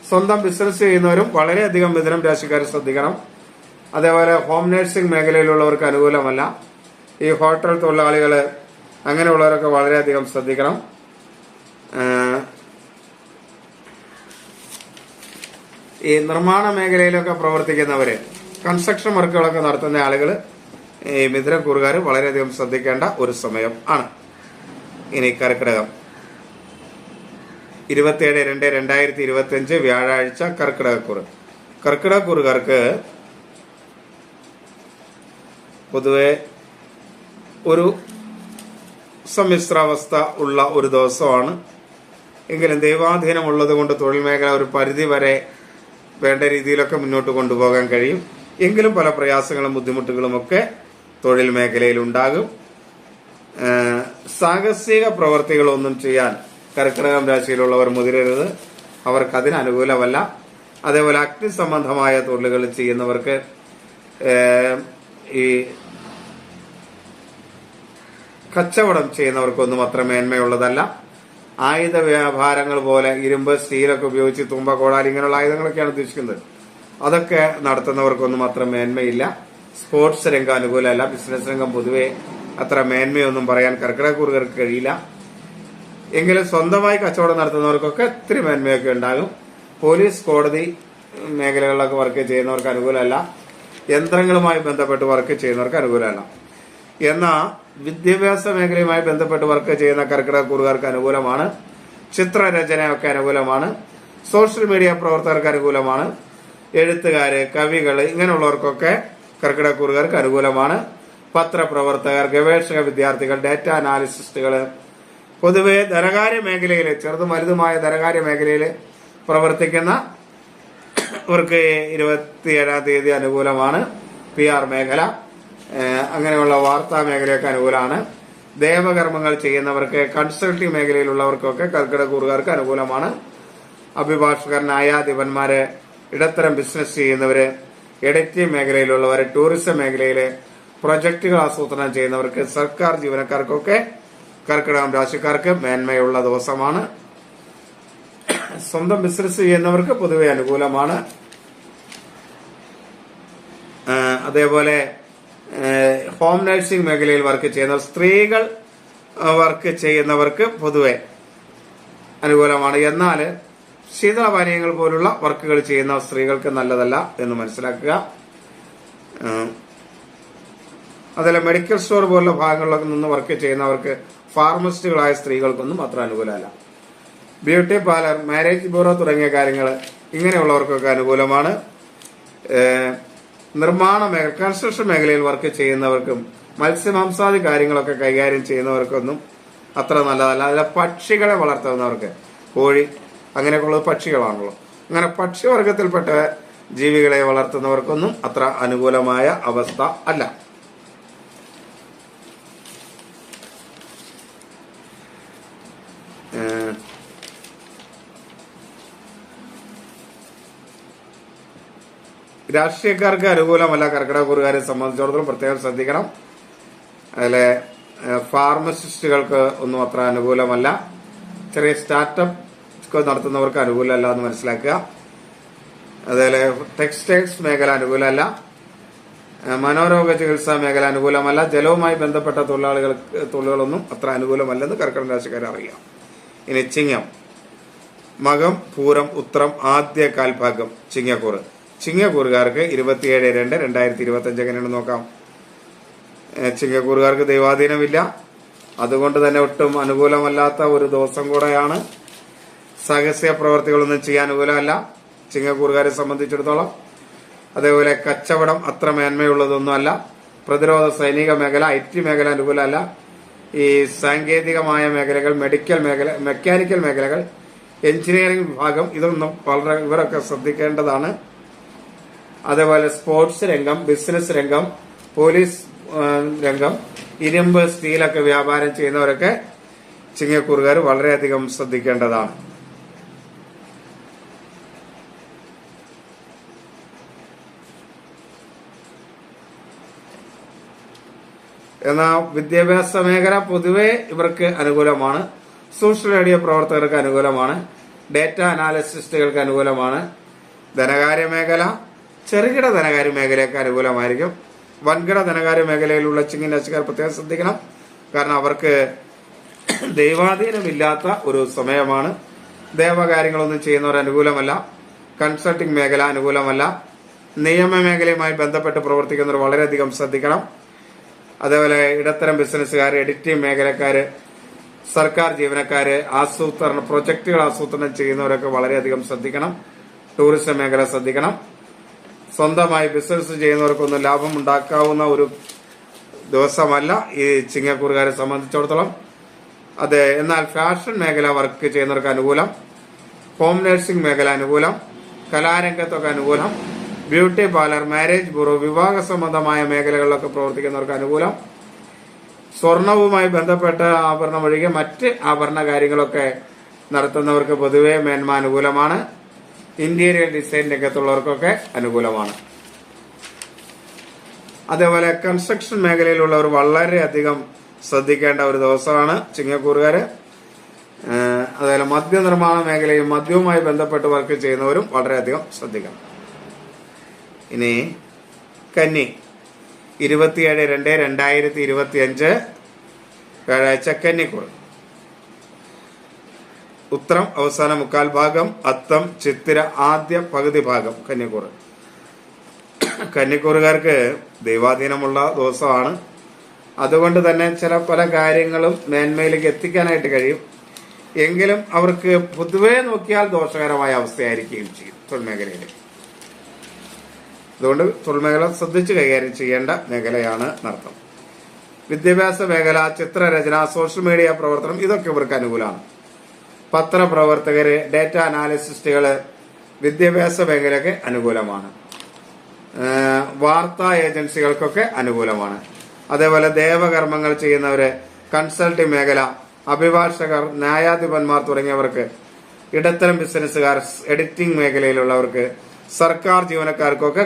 സ്വന്തം ബിസിനസ് ചെയ്യുന്നവരും വളരെയധികം മിഥുനം രാശിക്കാർ ശ്രദ്ധിക്കണം. അതേപോലെ ഹോം നഴ്സിംഗ് മേഖലയിലുള്ളവർക്ക് അനുകൂലമല്ല. ഈ ഹോട്ടൽ തൊഴിലാളികള് അങ്ങനെയുള്ളവരൊക്കെ വളരെയധികം ശ്രദ്ധിക്കണം. ഈ നിർമ്മാണ മേഖലയിലൊക്കെ പ്രവർത്തിക്കുന്നവര്, കൺസ്ട്രക്ഷൻ വർക്കുകളൊക്കെ നടത്തുന്ന ആളുകൾ, ഈ മിഥുനക്കൂറുകാർ വളരെയധികം ശ്രദ്ധിക്കേണ്ട ഒരു സമയം ആണ്. ഇനി കർക്കിടകം. 27/2/2025 വ്യാഴാഴ്ച കർക്കിടകക്കൂറ്. കർക്കിടകക്കൂറുകാർക്ക് പൊതുവെ ഒരു സമ്മിശ്രാവസ്ഥ ഉള്ള ഒരു ദിവസമാണ്. എങ്കിലും ദൈവാധീനമുള്ളത് കൊണ്ട് തൊഴിൽ മേഖല ഒരു പരിധി വരെ വേണ്ട രീതിയിലൊക്കെ മുന്നോട്ട് കൊണ്ടുപോകാൻ കഴിയും. എങ്കിലും പല പ്രയാസങ്ങളും ബുദ്ധിമുട്ടുകളും ഒക്കെ തൊഴിൽ മേഖലയിൽ ഉണ്ടാകും. സാഹസിക പ്രവർത്തികളൊന്നും ചെയ്യാൻ കർക്കിടകം രാശിയിലുള്ളവർ മുതിരരുത്. അവർക്ക് അതിന് അനുകൂലമല്ല. അതേപോലെ അഗ്നി സംബന്ധമായ തൊഴിലുകൾ ചെയ്യുന്നവർക്ക് ഈ കച്ചവടം ചെയ്യുന്നവർക്കൊന്നും അത്ര മേന്മയുള്ളതല്ല. ആയുധ വ്യാപാരങ്ങൾ പോലെ ഇരുമ്പ്, സ്റ്റീലൊക്കെ ഉപയോഗിച്ച് തുമ്പ, കോടാലി ഇങ്ങനെയുള്ള ആയുധങ്ങളൊക്കെയാണ് ഉദ്ദേശിക്കുന്നത്. അതൊക്കെ നടത്തുന്നവർക്കൊന്നും അത്ര മേന്മയില്ല. സ്പോർട്സ് രംഗം അനുകൂലമല്ല. ബിസിനസ് രംഗം പൊതുവെ അത്ര മേന്മയൊന്നും പറയാൻ കർക്കിടകക്കൂറുകാർക്ക് കഴിയില്ല. എങ്കിലും സ്വന്തമായി കച്ചവടം നടത്തുന്നവർക്കൊക്കെ ഇത്തിരി മേന്മയൊക്കെ ഉണ്ടാകും. പോലീസ്, കോടതി മേഖലകളിലൊക്കെ വർക്ക് ചെയ്യുന്നവർക്ക് അനുകൂലമല്ല. യന്ത്രങ്ങളുമായി ബന്ധപ്പെട്ട് വർക്ക് ചെയ്യുന്നവർക്ക് അനുകൂലമല്ല. എന്നാൽ വിദ്യാഭ്യാസ മേഖലയുമായി ബന്ധപ്പെട്ട് വർക്ക് ചെയ്യുന്ന കർക്കിടകക്കൂറുകാർക്ക് അനുകൂലമാണ്. ചിത്രരചനയൊക്കെ അനുകൂലമാണ്. സോഷ്യൽ മീഡിയ പ്രവർത്തകർക്ക് അനുകൂലമാണ്. എഴുത്തുകാര്, കവികള് ഇങ്ങനെയുള്ളവർക്കൊക്കെ കർക്കിടകക്കൂറുകാർക്ക് അനുകൂലമാണ്. പത്രപ്രവർത്തകർ, ഗവേഷക വിദ്യാർത്ഥികൾ, ഡേറ്റ അനാലിസിസ്റ്റുകള്, പൊതുവെ ധനകാര്യ മേഖലയിൽ, ചെറുതും വലുതുമായ ധനകാര്യ മേഖലയിൽ പ്രവർത്തിക്കുന്ന ഇവർക്ക് 27-ാം തീയതി അനുകൂലമാണ്. PR മേഖല, അങ്ങനെയുള്ള വാർത്താ മേഖലയൊക്കെ അനുകൂലമാണ്. ദേവകർമ്മങ്ങൾ ചെയ്യുന്നവർക്ക്, കൺസൾട്ടിംഗ് മേഖലയിലുള്ളവർക്കൊക്കെ കർക്കിടകക്കൂറുകാർക്ക് അനുകൂലമാണ്. അഭിഭാഷകർ, ന്യായാധിപന്മാര്, ഇടത്തരം ബിസിനസ് ചെയ്യുന്നവര്, എഡിറ്റിംഗ് മേഖലയിലുള്ളവര്, ടൂറിസം മേഖലയില് പ്രൊജക്ടുകൾ ആസൂത്രണം ചെയ്യുന്നവർക്ക്, സർക്കാർ ജീവനക്കാർക്കൊക്കെ കർക്കിടകം രാശിക്കാർക്ക് മേന്മയുള്ള ദിവസമാണ്. സ്വന്തം ബിസിനസ് ചെയ്യുന്നവർക്ക് പൊതുവെ അനുകൂലമാണ്. അതേപോലെ ഹോം നഴ്സിംഗ് മേഖലയിൽ വർക്ക് ചെയ്യുന്ന സ്ത്രീകൾ വർക്ക് ചെയ്യുന്നവർക്ക് പൊതുവെ അനുകൂലമാണ്. എന്നാൽ ശീതളപാനീയങ്ങൾ പോലുള്ള വർക്കുകൾ ചെയ്യുന്ന സ്ത്രീകൾക്ക് നല്ലതല്ല എന്ന് മനസ്സിലാക്കുക. അതുപോലെ മെഡിക്കൽ സ്റ്റോർ പോലുള്ള ഭാഗങ്ങളിലൊക്കെ നിന്ന് വർക്ക് ചെയ്യുന്നവർക്ക്, ഫാർമസിസ്റ്റുകളായ സ്ത്രീകൾക്കൊന്നും അത്ര അനുകൂലമല്ല. ബ്യൂട്ടി പാർലർ, മാരേജ് ബ്യൂറോ തുടങ്ങിയ കാര്യങ്ങൾ ഇങ്ങനെയുള്ളവർക്കൊക്കെ അനുകൂലമാണ്. നിർമ്മാണ മേഖല, കൺസ്ട്രക്ഷൻ മേഖലയിൽ വർക്ക് ചെയ്യുന്നവർക്കും മത്സ്യമാംസാദി കാര്യങ്ങളൊക്കെ കൈകാര്യം ചെയ്യുന്നവർക്കൊന്നും അത്ര നല്ലതല്ല. അതിലെ പക്ഷികളെ വളർത്തുന്നവർക്ക്, കോഴി അങ്ങനെയൊക്കെയുള്ളത് പക്ഷികളാണല്ലോ, അങ്ങനെ പക്ഷിവർഗത്തിൽപ്പെട്ട ജീവികളെ വളർത്തുന്നവർക്കൊന്നും അത്ര അനുകൂലമായ അവസ്ഥ അല്ല. രാഷ്ട്രീയക്കാർക്ക് അനുകൂലമല്ല. കർക്കിടകക്കൂറുകാരെ സംബന്ധിച്ചിടത്തോളം പ്രത്യേകം ശ്രദ്ധിക്കണം. അതിലെ ഫാർമസിസ്റ്റുകൾക്ക് ഒന്നും അത്ര അനുകൂലമല്ല. ചെറിയ സ്റ്റാർട്ടപ്പ് നടത്തുന്നവർക്ക് അനുകൂലമല്ല എന്ന് മനസ്സിലാക്കുക. അതുപോലെ ടെക്സ്റ്റൈൽസ് മേഖല അനുകൂലമല്ല. മനോരോഗ ചികിത്സാ മേഖല അനുകൂലമല്ല. ജലവുമായി ബന്ധപ്പെട്ട തൊഴിലുകളൊന്നും അത്ര അനുകൂലമല്ലെന്ന് കർക്കിടക രാശിക്കാർ അറിയാം. ഇനി ചിങ്ങം, മകം, പൂരം, ഉത്രം, ആദ്യ കാൽഭാഗം ചിങ്ങക്കൂറ്. ചിങ്ങക്കൂറുകാർക്ക് 27/2/2025 എങ്ങനെയാണ് നോക്കാം. ചിങ്ങക്കൂറുകാർക്ക് ദൈവാധീനമില്ല. അതുകൊണ്ട് തന്നെ ഒട്ടും അനുകൂലമല്ലാത്ത ഒരു ദിവസം കൂടെയാണ്. സാഹസിക പ്രവർത്തികളൊന്നും ചെയ്യാൻ അനുകൂലമല്ല ചിങ്ങക്കൂറുകാരെ സംബന്ധിച്ചിടത്തോളം. അതേപോലെ കച്ചവടം അത്ര മേന്മയുള്ളതൊന്നുമല്ല. പ്രതിരോധ, സൈനിക മേഖല, IT മേഖല അനുകൂലമല്ല. ഈ സാങ്കേതികമായ മേഖലകൾ, മെക്കാനിക്കൽ മേഖലകൾ, എഞ്ചിനീയറിംഗ് വിഭാഗം, ഇതൊന്നും ഇവരൊക്കെ ശ്രദ്ധിക്കേണ്ടതാണ്. അതേപോലെ സ്പോർട്സ് രംഗം, ബിസിനസ് രംഗം, പോലീസ് രംഗം, ഇരുമ്പ്, സ്റ്റീലൊക്കെ വ്യാപാരം ചെയ്യുന്നവരൊക്കെ ചിങ്ങക്കൂറുകാർ വളരെയധികം ശ്രദ്ധിക്കേണ്ടതാണ്. എന്നാൽ വിദ്യാഭ്യാസ മേഖല പൊതുവെ ഇവർക്ക് അനുകൂലമാണ്. സോഷ്യൽ മീഡിയ പ്രവർത്തകർക്ക് അനുകൂലമാണ്. ഡേറ്റ അനാലിസ്റ്റുകൾക്ക് അനുകൂലമാണ്. ധനകാര്യ മേഖല, ചെറുകിട ധനകാര്യ മേഖലയൊക്കെ അനുകൂലമായിരിക്കും. വൻകിട ധനകാര്യ മേഖലയിലുള്ള ചിങ്ങൻ രാശിക്കാർ പ്രത്യേകം ശ്രദ്ധിക്കണം. കാരണം അവർക്ക് ദൈവാധീനമില്ലാത്ത ഒരു സമയമാണ്. ദേവകാര്യങ്ങളൊന്നും ചെയ്യുന്നവർ അനുകൂലമല്ല. കൺസൾട്ടിംഗ് മേഖല അനുകൂലമല്ല. നിയമ മേഖലയുമായി ബന്ധപ്പെട്ട് പ്രവർത്തിക്കുന്നവർ വളരെയധികം ശ്രദ്ധിക്കണം. അതേപോലെ ഇടത്തരം ബിസിനസ്സുകാർ, എഡിറ്റിംഗ് മേഖലക്കാര്, സർക്കാർ ജീവനക്കാര്, പ്രൊജക്ടുകൾ ആസൂത്രണം ചെയ്യുന്നവരൊക്കെ വളരെയധികം ശ്രദ്ധിക്കണം. ടൂറിസം മേഖല ശ്രദ്ധിക്കണം. സ്വന്തമായി ബിസിനസ് ചെയ്യുന്നവർക്കൊന്നും ലാഭം ഉണ്ടാക്കാവുന്ന ഒരു ദിവസമല്ല ഈ ചിങ്ങക്കൂറുകാരെ സംബന്ധിച്ചിടത്തോളം. എന്നാൽ ഫാഷൻ മേഖല വർക്ക് ചെയ്യുന്നവർക്ക് അനുകൂലം. ഹോം നഴ്സിംഗ് മേഖല അനുകൂലം. കലാരംഗത്തൊക്കെ അനുകൂലം. ബ്യൂട്ടി പാർലർ, മാരേജ് ബ്യൂറോ, വിവാഹ സംബന്ധമായ മേഖലകളിലൊക്കെ പ്രവർത്തിക്കുന്നവർക്ക് അനുകൂലം. സ്വർണവുമായി ബന്ധപ്പെട്ട ആഭരണം ഒഴികെ മറ്റ് ആഭരണ കാര്യങ്ങളൊക്കെ നടത്തുന്നവർക്ക് പൊതുവെ മേന്മ അനുകൂലമാണ്. ഇന്റീരിയർ ഡിസൈൻ രംഗത്തുള്ളവർക്കൊക്കെ അനുകൂലമാണ്. അതേപോലെ കൺസ്ട്രക്ഷൻ മേഖലയിലുള്ളവർ വളരെയധികം ശ്രദ്ധിക്കേണ്ട ഒരു ദിവസമാണ് ചിങ്ങക്കൂറുകാര്. അതുപോലെ മദ്യനിർമ്മാണ മേഖലയും മദ്യവുമായി ബന്ധപ്പെട്ട് വർക്ക് ചെയ്യുന്നവരും വളരെയധികം ശ്രദ്ധിക്കണം. ഇനി കന്നി, 27/2/2025 വ്യാഴാഴ്ച കന്നിക്കൂറ്. ഉത്രം അവസാന മുക്കാൽ ഭാഗം, അത്തം, ചിത്തിര ആദ്യ പകുതി ഭാഗം കന്നിക്കൂറ്. കന്നിക്കൂറുകാർക്ക് ദൈവാധീനമുള്ള ദിവസമാണ്. അതുകൊണ്ട് തന്നെ പല കാര്യങ്ങളും മേന്മയിലേക്ക് എത്തിക്കാനായിട്ട് കഴിയും. എങ്കിലും അവർക്ക് പൊതുവെ നോക്കിയാൽ ദോഷകരമായ അവസ്ഥയായിരിക്കുകയും ചെയ്യും തൊഴിൽ മേഖലയിൽ. അതുകൊണ്ട് തൊഴിൽ മേഖല ശ്രദ്ധിച്ച് കൈകാര്യം ചെയ്യേണ്ട മേഖലയാണ് നടത്തം. വിദ്യാഭ്യാസ മേഖല, ചിത്രരചന, സോഷ്യൽ മീഡിയ പ്രവർത്തനം ഇതൊക്കെ ഇവർക്ക് അനുകൂലമാണ്. പത്രപ്രവർത്തകര്, ഡേറ്റ അനാലിസ്റ്റുകള്, വിദ്യാഭ്യാസ മേഖലയൊക്കെ അനുകൂലമാണ്. വാർത്താ ഏജൻസികൾക്കൊക്കെ അനുകൂലമാണ്. അതേപോലെ ദേവകർമ്മങ്ങൾ ചെയ്യുന്നവര്, കൺസൾട്ടിംഗ് മേഖല, അഭിഭാഷകർ, ന്യായാധിപന്മാർ തുടങ്ങിയവർക്ക്, ഇടത്തരം ബിസിനസ്സുകാർ, എഡിറ്റിംഗ് മേഖലയിലുള്ളവർക്ക്, സർക്കാർ ജീവനക്കാർക്കൊക്കെ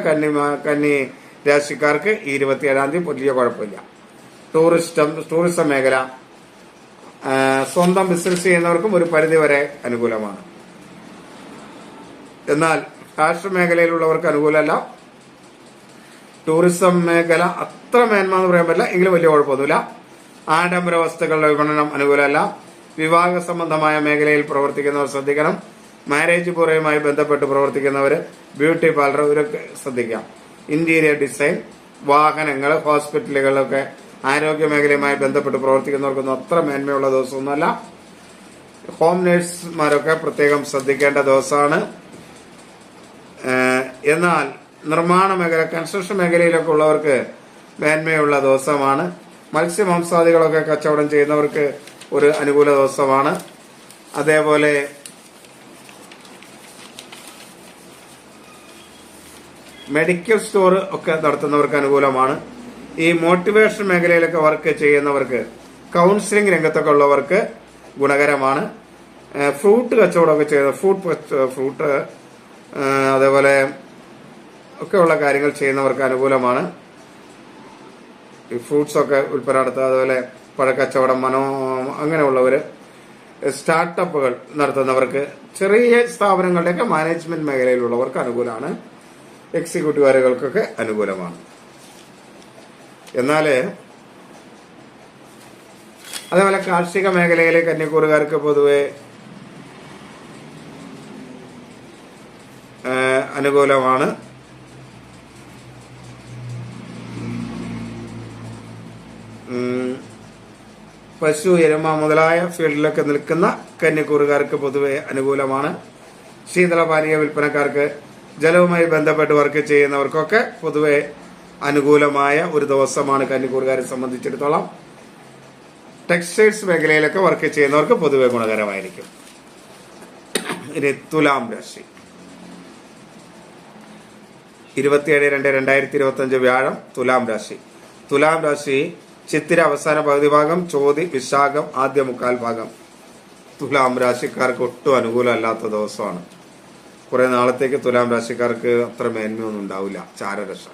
കന്നി രാശിക്കാർക്ക് ഈ 27-ാം തീയതി വലിയ കുഴപ്പമില്ല. ടൂറിസം മേഖല, സ്വന്തം ബിസിനസ് ചെയ്യുന്നവർക്കും ഒരു പരിധിവരെ അനുകൂലമാണ്. എന്നാൽ ഫാഷൻ മേഖലയിലുള്ളവർക്ക് അനുകൂലമല്ല. ടൂറിസം മേഖല അത്ര മേന്മ എന്ന് പറയാൻ പറ്റില്ല, എങ്കിലും വലിയ കുഴപ്പമൊന്നുമില്ല. ആഡംബര വസ്തുക്കളുടെ വിപണനം അനുകൂലമല്ല. വിവാഹ സംബന്ധമായ മേഖലയിൽ പ്രവർത്തിക്കുന്നവർ ശ്രദ്ധിക്കണം. മാരേജ് ബ്യൂറോയുമായി ബന്ധപ്പെട്ട് പ്രവർത്തിക്കുന്നവർ, ബ്യൂട്ടി പാർലർ ഇവരൊക്കെ ശ്രദ്ധിക്കാം. ഇന്റീരിയർ ഡിസൈൻ, വാഹനങ്ങൾ, ഹോസ്പിറ്റലുകളിലൊക്കെ ആരോഗ്യ മേഖലയുമായി ബന്ധപ്പെട്ട് പ്രവർത്തിക്കുന്നവർക്കൊന്നും അത്ര മേന്മയുള്ള ദിവസമൊന്നുമല്ല. ഹോം നേഴ്സുമാരൊക്കെ പ്രത്യേകം ശ്രദ്ധിക്കേണ്ട ദിവസമാണ്. എന്നാൽ നിർമ്മാണ മേഖല, കൺസ്ട്രക്ഷൻ മേഖലയിലൊക്കെ ഉള്ളവർക്ക് മേന്മയുള്ള ദിവസമാണ്. മത്സ്യമാംസാദികളൊക്കെ കച്ചവടം ചെയ്യുന്നവർക്ക് ഒരു അനുകൂല ദിവസമാണ്. അതേപോലെ മെഡിക്കൽ സ്റ്റോർ ഒക്കെ നടത്തുന്നവർക്ക് അനുകൂലമാണ്. ഈ മോട്ടിവേഷൻ മേഖലയിലൊക്കെ വർക്ക് ചെയ്യുന്നവർക്ക്, കൗൺസിലിംഗ് രംഗത്തൊക്കെ ഉള്ളവർക്ക് ഗുണകരമാണ്. ഫ്രൂട്ട് കച്ചവടമൊക്കെ ചെയ്യുന്ന ഫ്രൂട്ട് അതേപോലെ ഒക്കെയുള്ള കാര്യങ്ങൾ ചെയ്യുന്നവർക്ക് അനുകൂലമാണ്. ഈ ഫ്രൂട്ട്സ് ഒക്കെ ഉൽപ്പന്ന നടത്തുക, അതുപോലെ പഴക്കച്ചവടം, അങ്ങനെയുള്ളവർ, സ്റ്റാർട്ടപ്പുകൾ നടത്തുന്നവർക്ക്, ചെറിയ സ്ഥാപനങ്ങളുടെയൊക്കെ മാനേജ്മെന്റ് മേഖലയിലുള്ളവർക്ക് അനുകൂലമാണ്. എക്സിക്യൂട്ടീവുകാരുകൾക്കൊക്കെ അനുകൂലമാണ്. എന്നാൽ അതേപോലെ കാർഷിക മേഖലയിലെ കന്നിക്കൂറുകാർക്ക് പൊതുവെ അനുകൂലമാണ്. പശു, എരുമ മുതലായ ഫീൽഡിലൊക്കെ നിൽക്കുന്ന കന്നിക്കൂറുകാർക്ക് പൊതുവെ അനുകൂലമാണ്. ശീതളപാനീയ വിൽപ്പനക്കാർക്ക്, ജലവുമായി ബന്ധപ്പെട്ട് വർക്ക് ചെയ്യുന്നവർക്കൊക്കെ പൊതുവെ അനുകൂലമായ ഒരു ദിവസമാണ് കന്നിക്കൂറുകാരെ സംബന്ധിച്ചിടത്തോളം. ടെക്സ്റ്റൈൽസ് മേഖലയിലൊക്കെ വർക്ക് ചെയ്യുന്നവർക്ക് പൊതുവെ ഗുണകരമായിരിക്കും. ഇനി തുലാം രാശി, 27/2/2025 വ്യാഴം തുലാം രാശി. തുലാം രാശി ചിത്തിര അവസാന പകുതി ഭാഗം, ചോതി വിശാഖം ആദ്യ മുക്കാൽ ഭാഗം. തുലാം രാശിക്കാർക്ക് ഒട്ടും അനുകൂലമല്ലാത്ത ദിവസമാണ്. കുറെ നാളത്തേക്ക് തുലാം രാശിക്കാർക്ക് അത്ര മേന്മയൊന്നും ഉണ്ടാവില്ല. ചാരരശ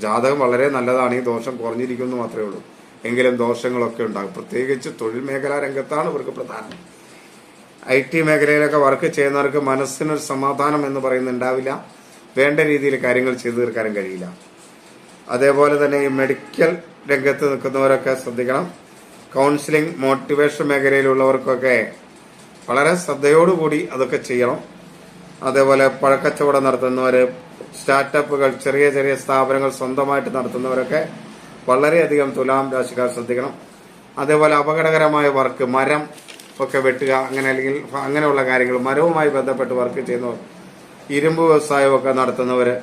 ജാതകം വളരെ നല്ലതാണ്, ഈ ദോഷം കുറഞ്ഞിരിക്കുന്നു മാത്രമേ ഉള്ളൂ. എങ്കിലും ദോഷങ്ങളൊക്കെ ഉണ്ടാകും. പ്രത്യേകിച്ച് തൊഴിൽ മേഖലാ രംഗത്താണ് ഇവർക്ക് പ്രധാനം. IT മേഖലയിലൊക്കെ വർക്ക് ചെയ്യുന്നവർക്ക് മനസ്സിനൊരു സമാധാനം എന്ന് പറയുന്നുണ്ടാവില്ല. വേണ്ട രീതിയിൽ കാര്യങ്ങൾ ചെയ്തു തീർക്കാനും കഴിയില്ല. അതേപോലെ തന്നെ ഈ മെഡിക്കൽ രംഗത്ത് നിൽക്കുന്നവരൊക്കെ ശ്രദ്ധിക്കണം. കൗൺസിലിംഗ്, മോട്ടിവേഷൻ മേഖലയിലുള്ളവർക്കൊക്കെ വളരെ ശ്രദ്ധയോടുകൂടി അതൊക്കെ ചെയ്യണം. അതേപോലെ പഴക്കച്ചവടം നടത്തുന്നവര്, സ്റ്റാർട്ടപ്പുകൾ, ചെറിയ ചെറിയ സ്ഥാപനങ്ങൾ സ്വന്തമായിട്ട് നടത്തുന്നവരൊക്കെ വളരെയധികം തുലാം രാശിക്കാർ ശ്രദ്ധിക്കണം. അതേപോലെ അപകടകരമായ വർക്ക്, മരം ഒക്കെ വെട്ടുക, അല്ലെങ്കിൽ അങ്ങനെയുള്ള കാര്യങ്ങൾ, മരവുമായി ബന്ധപ്പെട്ട് വർക്ക് ചെയ്യുന്നവർ, ഇരുമ്പ് വ്യവസായമൊക്കെ നടത്തുന്നവര്,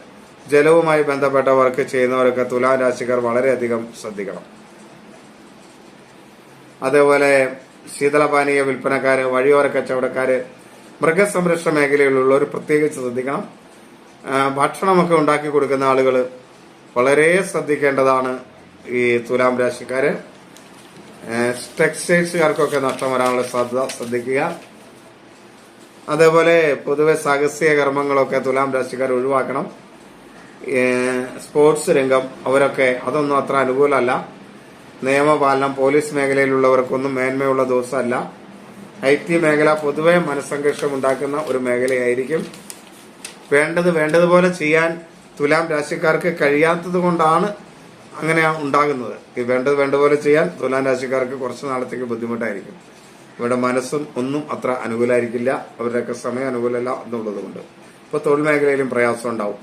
ജലവുമായി ബന്ധപ്പെട്ട വർക്ക് ചെയ്യുന്നവരൊക്കെ തുലാം രാശിക്കാർ വളരെയധികം ശ്രദ്ധിക്കണം. അതേപോലെ ശീതളപാനീയ വിൽപ്പനക്കാര്, വഴിയോര കച്ചവടക്കാര്, മൃഗസംരക്ഷണ മേഖലയിലുള്ളവർ പ്രത്യേകിച്ച് ശ്രദ്ധിക്കണം. ഭക്ഷണമൊക്കെ ഉണ്ടാക്കി കൊടുക്കുന്ന ആളുകൾ വളരെ ശ്രദ്ധിക്കേണ്ടതാണ് ഈ തുലാം രാശിക്കാര്. ടെക്സ്റ്റൈൽസുകാർക്കൊക്കെ നഷ്ടം വരാനുള്ള സാധ്യത ശ്രദ്ധിക്കുക. അതേപോലെ പൊതുവെ സാഹസിക കർമ്മങ്ങളൊക്കെ തുലാം രാശിക്കാർ ഒഴിവാക്കണം. സ്പോർട്സ് രംഗം അവരൊക്കെ അതൊന്നും അത്ര അനുകൂലമല്ല. നിയമപാലനം, പോലീസ് മേഖലയിലുള്ളവർക്കൊന്നും മേന്മയുള്ള ദിവസമല്ല. IT മേഖല പൊതുവെ മനസ്സംഘർഷം ഉണ്ടാക്കുന്ന ഒരു മേഖലയായിരിക്കും. വേണ്ടതുപോലെ ചെയ്യാൻ തുലാം രാശിക്കാർക്ക് കഴിയാത്തത് കൊണ്ടാണ് അങ്ങനെ ഉണ്ടാകുന്നത്. ഈ വേണ്ടതുപോലെ ചെയ്യാൻ തുലാം രാശിക്കാർക്ക് കുറച്ച് നാളത്തേക്ക് ബുദ്ധിമുട്ടായിരിക്കും. ഇവരുടെ മനസ്സും ഒന്നും അത്ര അനുകൂലമായിരിക്കില്ല. അവരുടെയൊക്കെ സമയം അനുകൂലമല്ല എന്നുള്ളത് കൊണ്ട് ഇപ്പോൾ തൊഴിൽ മേഖലയിലും പ്രയാസം ഉണ്ടാവും.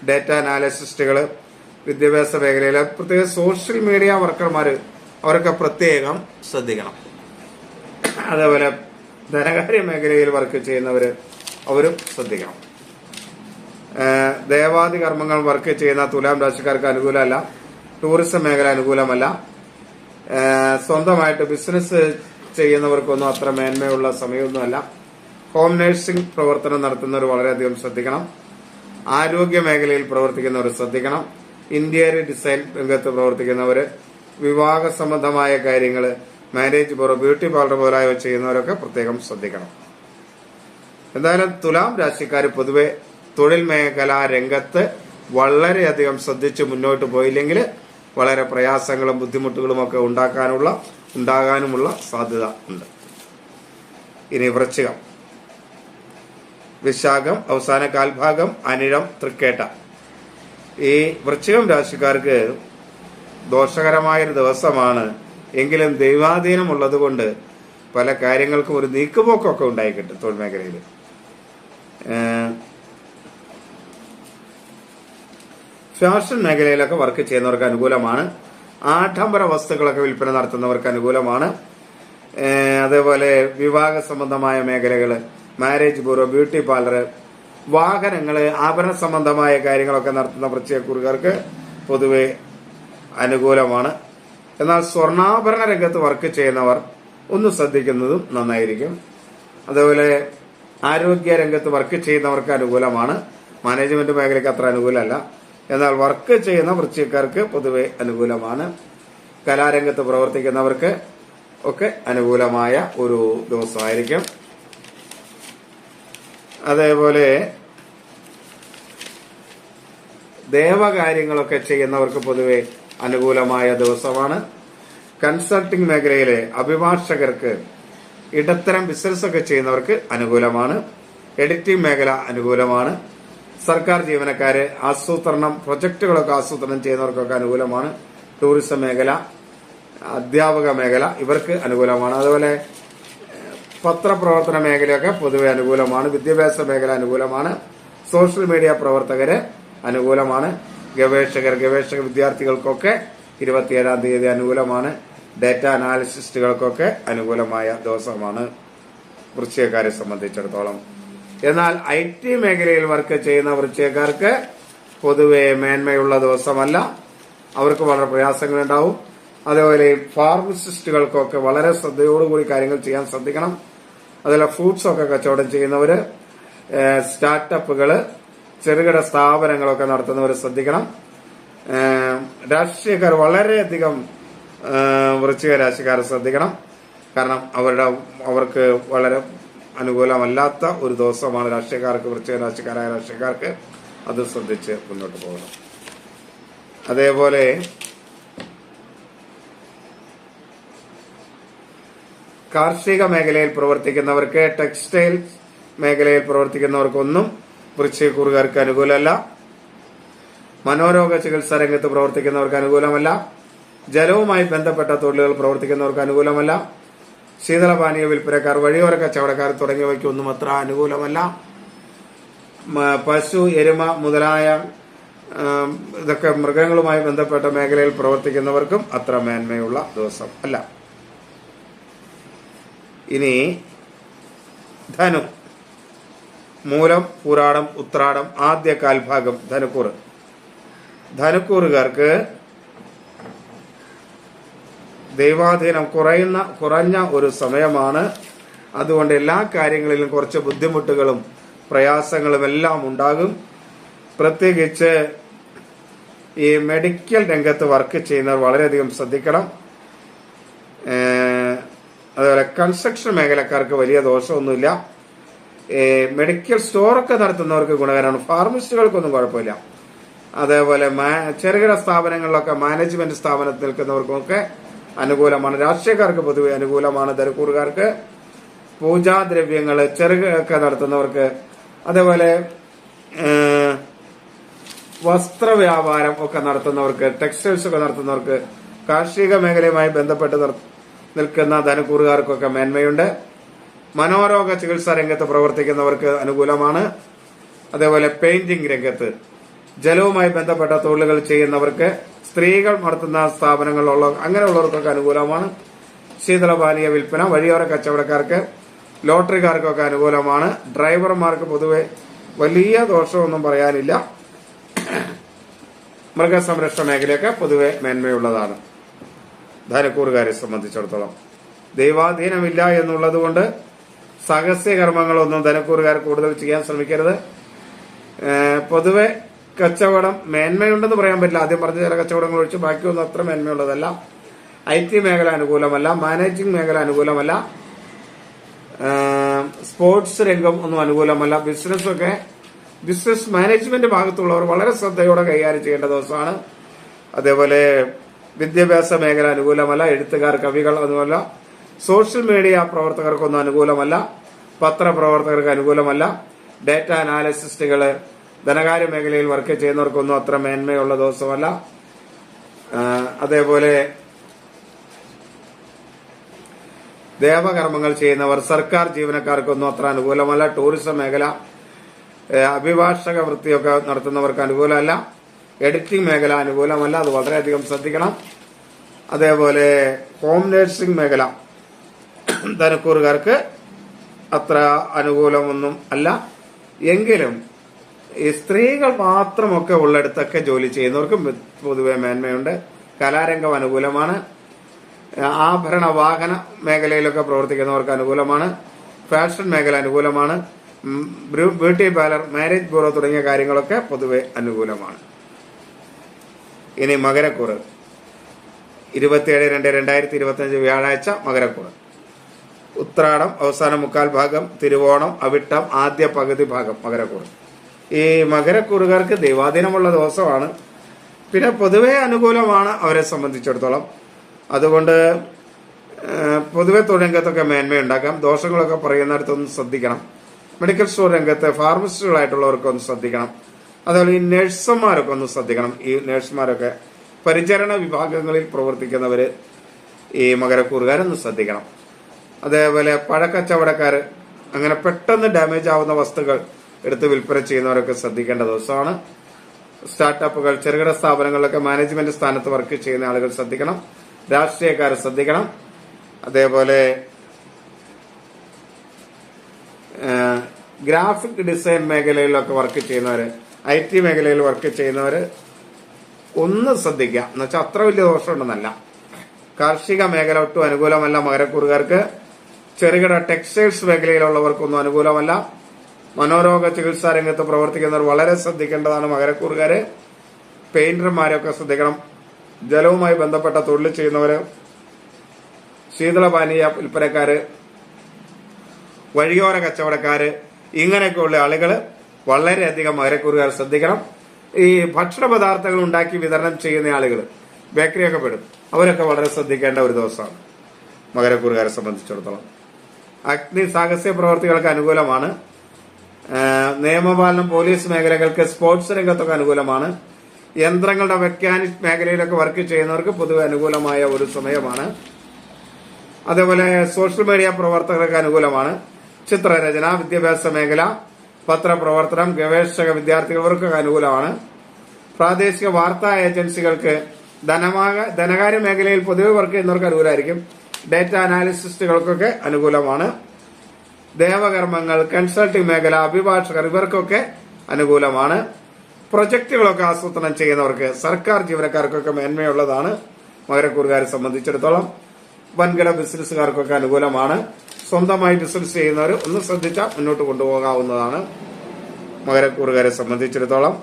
ഡേറ്റ അനാലിസിസ്റ്റുകള്, വിദ്യാഭ്യാസ മേഖലയിലെ പ്രത്യേക സോഷ്യൽ മീഡിയ വർക്കർമാര് അവരൊക്കെ പ്രത്യേകം ശ്രദ്ധിക്കണം. അതേപോലെ ധനകാര്യ മേഖലയിൽ വർക്ക് ചെയ്യുന്നവര് അവരും ശ്രദ്ധിക്കണം. ദേവാദി കർമ്മങ്ങൾ വർക്ക് ചെയ്യുന്ന തുലാം രാശിക്കാർക്ക് അനുകൂലമല്ല. ടൂറിസം മേഖല അനുകൂലമല്ല. സ്വന്തമായിട്ട് ബിസിനസ് ചെയ്യുന്നവർക്കൊന്നും അത്ര മേന്മയുള്ള സമയമൊന്നുമല്ല. ഹോം നഴ്സിംഗ് പ്രവർത്തനം നടത്തുന്നവർ വളരെയധികം ശ്രദ്ധിക്കണം. ആരോഗ്യ മേഖലയിൽ പ്രവർത്തിക്കുന്നവർ ശ്രദ്ധിക്കണം. ഇന്റീരിയർ ഡിസൈൻ രംഗത്ത് പ്രവർത്തിക്കുന്നവർ, വിവാഹ സംബന്ധമായ കാര്യങ്ങൾ, മാരേജ് ബ്യൂറോ, ബ്യൂട്ടി പാർലർ മുതലായവ ചെയ്യുന്നവരൊക്കെ പ്രത്യേകം ശ്രദ്ധിക്കണം. എന്തായാലും തുലാം രാശിക്കാർ പൊതുവെ തൊഴിൽ മേഖലാ രംഗത്ത് വളരെയധികം ശ്രദ്ധിച്ച് മുന്നോട്ട് പോയില്ലെങ്കിൽ വളരെ പ്രയാസങ്ങളും ബുദ്ധിമുട്ടുകളും ഒക്കെ ഉണ്ടാകാനുമുള്ള സാധ്യത ഉണ്ട്. ഇനി വൃശ്ചികം, വിശാഖം അവസാന കാൽഭാഗം, അനിഴം, തൃക്കേട്ട. ഈ വൃശ്ചികം രാശിക്കാർക്ക് ദോഷകരമായൊരു ദിവസമാണ്. എങ്കിലും ദൈവാധീനമുള്ളത് കൊണ്ട് പല കാര്യങ്ങൾക്കും ഒരു നീക്കുപോക്കൊക്കെ ഉണ്ടായി കിട്ടും. തൊഴിൽ മേഖലയിൽ ഫാഷൻ മേഖലയിലൊക്കെ വർക്ക് ചെയ്യുന്നവർക്ക് അനുകൂലമാണ്. ആഡംബര വസ്തുക്കളൊക്കെ വിൽപ്പന നടത്തുന്നവർക്ക് അനുകൂലമാണ്. അതേപോലെ വിവാഹ സംബന്ധമായ മേഖലകൾ, മാരേജ് ബ്യൂറോ, ബ്യൂട്ടി പാർലർ, വാഹനങ്ങള്, ആഭരണ സംബന്ധമായ കാര്യങ്ങളൊക്കെ നടത്തുന്ന വൃശ്ചികക്കാർക്ക് പൊതുവെ അനുകൂലമാണ്. എന്നാൽ സ്വർണ്ണാഭരണ രംഗത്ത് വർക്ക് ചെയ്യുന്നവർ ഒന്ന് ശ്രദ്ധിക്കുന്നതും നന്നായിരിക്കും. അതേപോലെ ആരോഗ്യ രംഗത്ത് വർക്ക് ചെയ്യുന്നവർക്ക് അനുകൂലമാണ്. മാനേജ്മെന്റ് മേഖലയ്ക്ക് അത്ര അനുകൂലമല്ല. എന്നാൽ വർക്ക് ചെയ്യുന്ന വൃശ്ചികക്കാർക്ക് പൊതുവെ അനുകൂലമാണ്. കലാരംഗത്ത് പ്രവർത്തിക്കുന്നവർക്ക് ഒക്കെ അനുകൂലമായ ഒരു ദിവസമായിരിക്കും. അതേപോലെ ദേവകാര്യങ്ങളൊക്കെ ചെയ്യുന്നവർക്ക് പൊതുവെ അനുകൂലമായ ദിവസമാണ്. കൺസൾട്ടിംഗ് മേഖലയിലെ അഭിഭാഷകർക്ക്, ഇടത്തരം ബിസിനസ് ഒക്കെ ചെയ്യുന്നവർക്ക് അനുകൂലമാണ്. എഡിറ്റിംഗ് മേഖല അനുകൂലമാണ്. സർക്കാർ ജീവനക്കാര്, ആസൂത്രണം, പ്രൊജക്ടുകളൊക്കെ ആസൂത്രണം ചെയ്യുന്നവർക്കൊക്കെ അനുകൂലമാണ്. ടൂറിസം മേഖല, അധ്യാപക മേഖല ഇവർക്ക് അനുകൂലമാണ്. അതുപോലെ പത്രപ്രവർത്തന മേഖലയൊക്കെ പൊതുവെ അനുകൂലമാണ്. വിദ്യാഭ്യാസ മേഖല അനുകൂലമാണ്. സോഷ്യൽ മീഡിയ പ്രവർത്തകര് അനുകൂലമാണ്. ഗവേഷക വിദ്യാർത്ഥികൾക്കൊക്കെ 27-ാം തീയതി അനുകൂലമാണ്. ഡേറ്റ അനാലിസിസ്റ്റുകൾക്കൊക്കെ അനുകൂലമായ ദിവസമാണ് വൃശ്ചികക്കാരെ സംബന്ധിച്ചിടത്തോളം. എന്നാൽ IT മേഖലയിൽ വർക്ക് ചെയ്യുന്ന വൃശ്ചികക്കാർക്ക് പൊതുവെ മേന്മയുള്ള ദിവസമല്ല. അവർക്ക് വളരെ പ്രയാസങ്ങളുണ്ടാവും. അതേപോലെ ഫാർമസിസ്റ്റുകൾക്കൊക്കെ വളരെ ശ്രദ്ധയോടുകൂടി കാര്യങ്ങൾ ചെയ്യാൻ ശ്രദ്ധിക്കണം. അതുപോലെ ഫ്രൂട്ട്സ് ഒക്കെ കച്ചവടം ചെയ്യുന്നവര്, സ്റ്റാർട്ടപ്പുകള്, ചെറുകിട സ്ഥാപനങ്ങളൊക്കെ നടത്തുന്നവർ ശ്രദ്ധിക്കണം. രാഷ്ട്രീയക്കാർ വളരെയധികം വൃശ്ചിക രാശിക്കാർ ശ്രദ്ധിക്കണം. കാരണം അവർക്ക് വളരെ അനുകൂലമല്ലാത്ത ഒരു ദിവസമാണ് രാഷ്ട്രീയക്കാർക്ക്, വൃശ്ചിക രാശിക്കാരായ രാഷ്ട്രീയക്കാർക്ക്. അത് ശ്രദ്ധിച്ച് മുന്നോട്ട് പോകണം. അതേപോലെ കാർഷിക മേഖലയിൽ പ്രവർത്തിക്കുന്നവർക്ക്, ടെക്സ്റ്റൈൽ മേഖലയിൽ പ്രവർത്തിക്കുന്നവർക്കൊന്നും വൃശ്ചികക്കാർക്ക് അനുകൂലമല്ല. മനോരോഗ ചികിത്സാ രംഗത്ത് പ്രവർത്തിക്കുന്നവർക്ക് അനുകൂലമല്ല. ജലവുമായി ബന്ധപ്പെട്ട തൊഴിലുകൾ പ്രവർത്തിക്കുന്നവർക്ക് അനുകൂലമല്ല. ശീതളപാനീയ വിൽപ്പനക്കാർ, വഴിയോര കച്ചവടക്കാർ തുടങ്ങിയവയ്ക്കൊന്നും അത്ര അനുകൂലമല്ല. പശു, എരുമ മുതലായ ഇതൊക്കെ മൃഗങ്ങളുമായി ബന്ധപ്പെട്ട മേഖലയിൽ പ്രവർത്തിക്കുന്നവർക്കും അത്ര മേന്മയുള്ള ദിവസം അല്ല. ഇനി ധനു, മൂലം, പൂരാടം, ഉത്രാടം, ആദ്യ കാൽഭാഗം ധനുക്കൂർ. ധനുക്കൂറുകാർക്ക് ദൈവാധീനം കുറഞ്ഞ ഒരു സമയമാണ്. അതുകൊണ്ട് എല്ലാ കാര്യങ്ങളിലും കുറച്ച് ബുദ്ധിമുട്ടുകളും പ്രയാസങ്ങളും എല്ലാം ഉണ്ടാകും. പ്രത്യേകിച്ച് ഈ മെഡിക്കൽ രംഗത്ത് വർക്ക് ചെയ്യുന്നവർ വളരെയധികം ശ്രദ്ധിക്കണം. അതുപോലെ കൺസ്ട്രക്ഷൻ മേഖലക്കാർക്ക് വലിയ ദോഷമൊന്നുമില്ല. മെഡിക്കൽ സ്റ്റോറൊക്കെ നടത്തുന്നവർക്ക് ഗുണകരമാണ്. ഫാർമസിസ്റ്റുകൾക്കൊന്നും കുഴപ്പമില്ല. അതേപോലെ ചെറുകിട സ്ഥാപനങ്ങളിലൊക്കെ മാനേജ്മെന്റ് സ്ഥാപനത്തിൽ നിൽക്കുന്നവർക്കൊക്കെ അനുകൂലമാണ്. രാഷ്ട്രീയക്കാർക്ക് പൊതുവെ അനുകൂലമാണ്. ധനുക്കൂറുകാർക്ക് പൂജാദ്രവ്യങ്ങള് ചെറുകൊക്കെ നടത്തുന്നവർക്ക്, അതേപോലെ വസ്ത്രവ്യാപാരം ഒക്കെ നടത്തുന്നവർക്ക്, ടെക്സ്റ്റൈൽസ് ഒക്കെ നടത്തുന്നവർക്ക്, കാർഷിക മേഖലയുമായി ബന്ധപ്പെട്ട് നിൽക്കുന്ന ധനുക്കൂറുകാർക്കൊക്കെ മേന്മയുണ്ട്. മനോരോഗ ചികിത്സാ രംഗത്ത് പ്രവർത്തിക്കുന്നവർക്ക് അനുകൂലമാണ്. അതേപോലെ പെയിന്റിംഗ് രംഗത്ത്, ജലവുമായി ബന്ധപ്പെട്ട തൊഴിലുകൾ ചെയ്യുന്നവർക്ക്, സ്ത്രീകൾ നടത്തുന്ന സ്ഥാപനങ്ങളിലുള്ള അങ്ങനെയുള്ളവർക്കൊക്കെ അനുകൂലമാണ്. ശീതളപാനീയ വിൽപ്പന, വഴിയോര കച്ചവടക്കാർക്ക്, ലോട്ടറിക്കാർക്കൊക്കെ അനുകൂലമാണ്. ഡ്രൈവർമാർക്ക് പൊതുവെ വലിയ ദോഷമൊന്നും പറയാനില്ല. മൃഗസംരക്ഷണ മേഖലയൊക്കെ പൊതുവെ മേന്മയുള്ളതാണ് ധനുക്കൂറുകാരെ സംബന്ധിച്ചിടത്തോളം. ദൈവാധീനമില്ല എന്നുള്ളത് കൊണ്ട് സാഹസ്യകർമ്മങ്ങളൊന്നും ധനുക്കൂറുകാർ കൂടുതൽ ചെയ്യാൻ ശ്രമിക്കരുത്. പൊതുവെ കച്ചവടം മേന്മയുണ്ടെന്ന് പറയാൻ പറ്റില്ല. ആദ്യം പറഞ്ഞ ചില കച്ചവടങ്ങൾ ഒഴിച്ച് ബാക്കിയൊന്നും അത്ര മേന്മയുള്ളതല്ല. IT മേഖല അനുകൂലമല്ല. മാനേജിംഗ് മേഖല അനുകൂലമല്ല. സ്പോർട്സ് രംഗം ഒന്നും അനുകൂലമല്ല. ബിസിനസ് മാനേജ്മെന്റ് ഭാഗത്തുള്ളവർ വളരെ ശ്രദ്ധയോടെ കൈകാര്യം ചെയ്യേണ്ട ദിവസമാണ്. അതേപോലെ വിദ്യാഭ്യാസ മേഖല അനുകൂലമല്ല. എഴുത്തുകാർ, കവികൾ, അതുമല്ല സോഷ്യൽ മീഡിയ പ്രവർത്തകർക്കൊന്നും അനുകൂലമല്ല. പത്രപ്രവർത്തകർക്ക് അനുകൂലമല്ല. ഡേറ്റ അനാലിസിസ്റ്റുകള്, ധനകാര്യ മേഖലയിൽ വർക്ക് ചെയ്യുന്നവർക്കൊന്നും അത്ര മേന്മയുള്ള ദിവസമല്ല. അതേപോലെ ദേവകർമ്മങ്ങൾ ചെയ്യുന്നവർ, സർക്കാർ ജീവനക്കാർക്കൊന്നും അത്ര അനുകൂലമല്ല. ടൂറിസം മേഖല, അഭിഭാഷക വൃത്തിയൊക്കെ നടത്തുന്നവർക്ക് അനുകൂലമല്ല. എഡിറ്റിംഗ് മേഖല അനുകൂലമല്ല, അത് വളരെയധികം ശ്രദ്ധിക്കണം. അതേപോലെ ഹോം നഴ്സിംഗ് മേഖല ധനക്കൂറുകാർക്ക് അത്ര അനുകൂലമൊന്നും അല്ല. എങ്കിലും ഈ സ്ത്രീകൾ മാത്രമൊക്കെ ഉള്ളിടത്തൊക്കെ ജോലി ചെയ്യുന്നവർക്കും പൊതുവെ മേന്മയുണ്ട്. കലാരംഗം അനുകൂലമാണ്. ആഭരണ വാഹന മേഖലയിലൊക്കെ പ്രവർത്തിക്കുന്നവർക്ക് അനുകൂലമാണ്. ഫാഷൻ മേഖല അനുകൂലമാണ്. ബ്യൂട്ടി പാർലർ, മാരേജ് ബ്യൂറോ തുടങ്ങിയ കാര്യങ്ങളൊക്കെ പൊതുവെ അനുകൂലമാണ്. ഇനി മകരക്കൂറ് 27/2/2025 വ്യാഴാഴ്ച മകരക്കൂറ്. ഉത്രാടം അവസാന മുക്കാൽ ഭാഗം, തിരുവോണം, അവിട്ടം ആദ്യ പകുതി ഭാഗം മകരക്കൂറ്. ഈ മകരക്കൂറുകാർക്ക് ദൈവാധീനമുള്ള ദിവസമാണ്. പിന്നെ പൊതുവെ അനുകൂലമാണ് അവരെ സംബന്ധിച്ചിടത്തോളം. അതുകൊണ്ട് പൊതുവെ തൊഴിൽ രംഗത്തൊക്കെ മേന്മയുണ്ടാക്കാം. ദോഷങ്ങളൊക്കെ പറയുന്നിടത്തൊന്ന് ശ്രദ്ധിക്കണം. മെഡിക്കൽ സ്റ്റോർ രംഗത്ത് ഫാർമസിസ്റ്റുകളായിട്ടുള്ളവർക്ക് ഒന്ന് ശ്രദ്ധിക്കണം. അതുപോലെ ഈ നഴ്സുമാരൊക്കെ ഒന്ന് ശ്രദ്ധിക്കണം. ഈ നഴ്സുമാരൊക്കെ പരിചരണ വിഭാഗങ്ങളിൽ പ്രവർത്തിക്കുന്നവര് ഈ മകരക്കൂറുകാരൊന്ന് ശ്രദ്ധിക്കണം. അതേപോലെ പഴക്കച്ചവടക്കാര്, അങ്ങനെ പെട്ടെന്ന് ഡാമേജ് ആവുന്ന വസ്തുക്കൾ എടുത്ത് വിൽപ്പന ചെയ്യുന്നവരൊക്കെ ശ്രദ്ധിക്കേണ്ട ദിവസമാണ്. സ്റ്റാർട്ടപ്പുകൾ, ചെറുകിട സ്ഥാപനങ്ങളിലൊക്കെ മാനേജ്മെന്റ് സ്ഥാനത്ത് വർക്ക് ചെയ്യുന്ന ആളുകൾ ശ്രദ്ധിക്കണം. രാഷ്ട്രീയക്കാർ ശ്രദ്ധിക്കണം. അതേപോലെ ഗ്രാഫിക് ഡിസൈൻ മേഖലയിലൊക്കെ വർക്ക് ചെയ്യുന്നവര്, IT മേഖലയിൽ വർക്ക് ചെയ്യുന്നവര് ഒന്ന് ശ്രദ്ധിക്കുക. എന്നുവെച്ചാൽ അത്ര വലിയ ദോഷമുണ്ടെന്നല്ല. കാർഷിക മേഖല ഒട്ടും അനുകൂലമല്ല മകരക്കൂറുകാർക്ക്. ചെറുകിട ടെക്സ്റ്റൈൽസ് മേഖലയിലുള്ളവർക്കൊന്നും അനുകൂലമല്ല. മനോരോഗ ചികിത്സാ രംഗത്ത് പ്രവർത്തിക്കുന്നവർ വളരെ ശ്രദ്ധിക്കേണ്ടതാണ് മകരക്കൂറുകാര്. പെയിന്റർമാരൊക്കെ ശ്രദ്ധിക്കണം. ജലവുമായി ബന്ധപ്പെട്ട തൊഴിൽ ചെയ്യുന്നവര്, ശീതളപാനീയ വിൽപ്പനക്കാര്, വഴിയോര കച്ചവടക്കാര്, ഇങ്ങനെയൊക്കെയുള്ള ആളുകൾ വളരെയധികം മകരക്കൂറുകാർ ശ്രദ്ധിക്കണം. ഈ ഭക്ഷണ പദാർത്ഥങ്ങൾ ഉണ്ടാക്കി വിതരണം ചെയ്യുന്ന ആളുകൾ, ബേക്കറിയൊക്കെ പെടും, അവരൊക്കെ വളരെ ശ്രദ്ധിക്കേണ്ട ഒരു ദിവസമാണ് മകരക്കൂറുകാരെ സംബന്ധിച്ചിടത്തോളം. അഗ്നി സാഹസ്യ പ്രവർത്തികൾക്ക് അനുകൂലമാണ്. നിയമപാലനം, പോലീസ് മേഖലകൾക്ക്, സ്പോർട്സ് രംഗത്തൊക്കെ അനുകൂലമാണ്. യന്ത്രങ്ങളുടെ മെക്കാനിക് മേഖലയിലൊക്കെ വർക്ക് ചെയ്യുന്നവർക്ക് പൊതുവെ അനുകൂലമായ ഒരു സമയമാണ്. അതേപോലെ സോഷ്യൽ മീഡിയ പ്രവർത്തകർക്ക് അനുകൂലമാണ്. ചിത്രരചന, വിദ്യാഭ്യാസ മേഖല, പത്രപ്രവർത്തനം, ഗവേഷക വിദ്യാർത്ഥികൾക്കൊക്കെ അനുകൂലമാണ്. പ്രാദേശിക വാർത്താ ഏജൻസികൾക്ക്, ധനകാര്യ മേഖലയിൽ പൊതുവെ വർക്ക് ചെയ്യുന്നവർക്ക് അനുകൂലമായിരിക്കും. ഡേറ്റ അനാലിസിസ്റ്റുകൾക്കൊക്കെ അനുകൂലമാണ്. ദേവകർമ്മങ്ങൾ, കൺസൾട്ടിംഗ് മേഖല, അഭിഭാഷകർ, ഇവർക്കൊക്കെ അനുകൂലമാണ്. പ്രൊജക്ടുകളൊക്കെ ആസൂത്രണം ചെയ്യുന്നവർക്ക്, സർക്കാർ ജീവനക്കാർക്കൊക്കെ മേന്മയുള്ളതാണ് മകരക്കൂറുകാരെ സംബന്ധിച്ചിടത്തോളം. വൻകിട ബിസിനസ്സുകാർക്കൊക്കെ അനുകൂലമാണ്. സ്വന്തമായി ബിസിനസ് ചെയ്യുന്നവർ ഒന്ന് ശ്രദ്ധിച്ചാൽ മുന്നോട്ട് കൊണ്ടുപോകാവുന്നതാണ് മകരക്കൂറുകാരെ സംബന്ധിച്ചിടത്തോളം.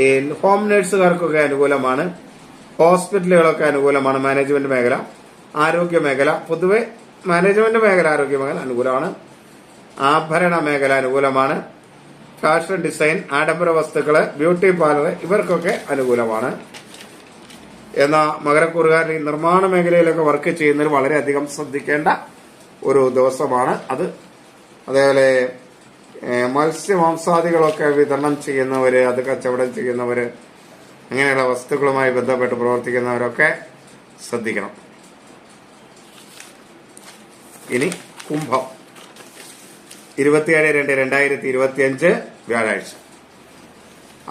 ഈ ഹോം നഴ്സുകാർക്കൊക്കെ അനുകൂലമാണ്. ഹോസ്പിറ്റലുകളൊക്കെ അനുകൂലമാണ്. മാനേജ്മെന്റ് മേഖല, ആരോഗ്യ മേഖല, പൊതുവെ മാനേജ്മെന്റ് മേഖല, ആരോഗ്യ മേഖല അനുകൂലമാണ്. ആഭരണ മേഖല അനുകൂലമാണ്. ഫാഷൻ ഡിസൈൻ, ആഡംബര വസ്തുക്കള്, ബ്യൂട്ടി പാർലർ, ഇവർക്കൊക്കെ അനുകൂലമാണ്. എന്നാൽ മകരക്കൂറുകാർ ഈ നിർമ്മാണ മേഖലയിലൊക്കെ വർക്ക് ചെയ്യുന്നവർ വളരെയധികം ശ്രദ്ധിക്കേണ്ട ഒരു ദിവസമാണ് അത്. അതേപോലെ മത്സ്യമാംസാദികളൊക്കെ വിതരണം ചെയ്യുന്നവര്, അത് കച്ചവടം ചെയ്യുന്നവര്, അങ്ങനെയുള്ള വസ്തുക്കളുമായി ബന്ധപ്പെട്ട് പ്രവർത്തിക്കുന്നവരൊക്കെ ശ്രദ്ധിക്കണം. ഇനി കുംഭം 27/2/2025 വ്യാഴാഴ്ച.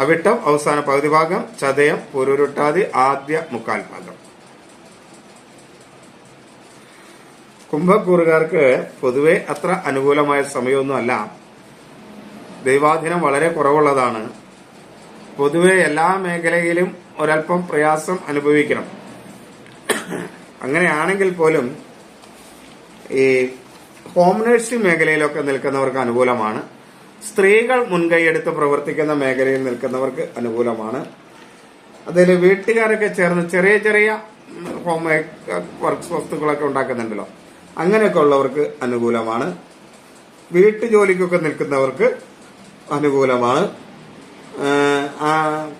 അവിട്ടം അവസാന പകുതി ഭാഗം, ചതയം പൂരുരുട്ടാതി ആദ്യ മുക്കാൽ ഭാഗം. കുംഭക്കൂറുകാർക്ക് പൊതുവെ അത്ര അനുകൂലമായ സമയമൊന്നുമല്ല. ദൈവാധീനം വളരെ കുറവുള്ളതാണ്. പൊതുവെ എല്ലാ മേഖലയിലും ഒരൽപ്പം പ്രയാസം അനുഭവിക്കണം. അങ്ങനെയാണെങ്കിൽ പോലും ഈ ഹോം നഴ്സിംഗ് മേഖലയിലൊക്കെ നിൽക്കുന്നവർക്ക് അനുകൂലമാണ്. സ്ത്രീകൾ മുൻകൈയെടുത്ത് പ്രവർത്തിക്കുന്ന മേഖലയിൽ നിൽക്കുന്നവർക്ക് അനുകൂലമാണ്. അതിൽ വീട്ടുകാരൊക്കെ ചേർന്ന് ചെറിയ ചെറിയ ഹോം വർക്ക്സ് വസ്തുക്കളൊക്കെ ഉണ്ടാക്കുന്നുണ്ടല്ലോ, അങ്ങനെയൊക്കെ ഉള്ളവർക്ക് അനുകൂലമാണ്. വീട്ടുജോലിക്കൊക്കെ നിൽക്കുന്നവർക്ക് അനുകൂലമാണ്.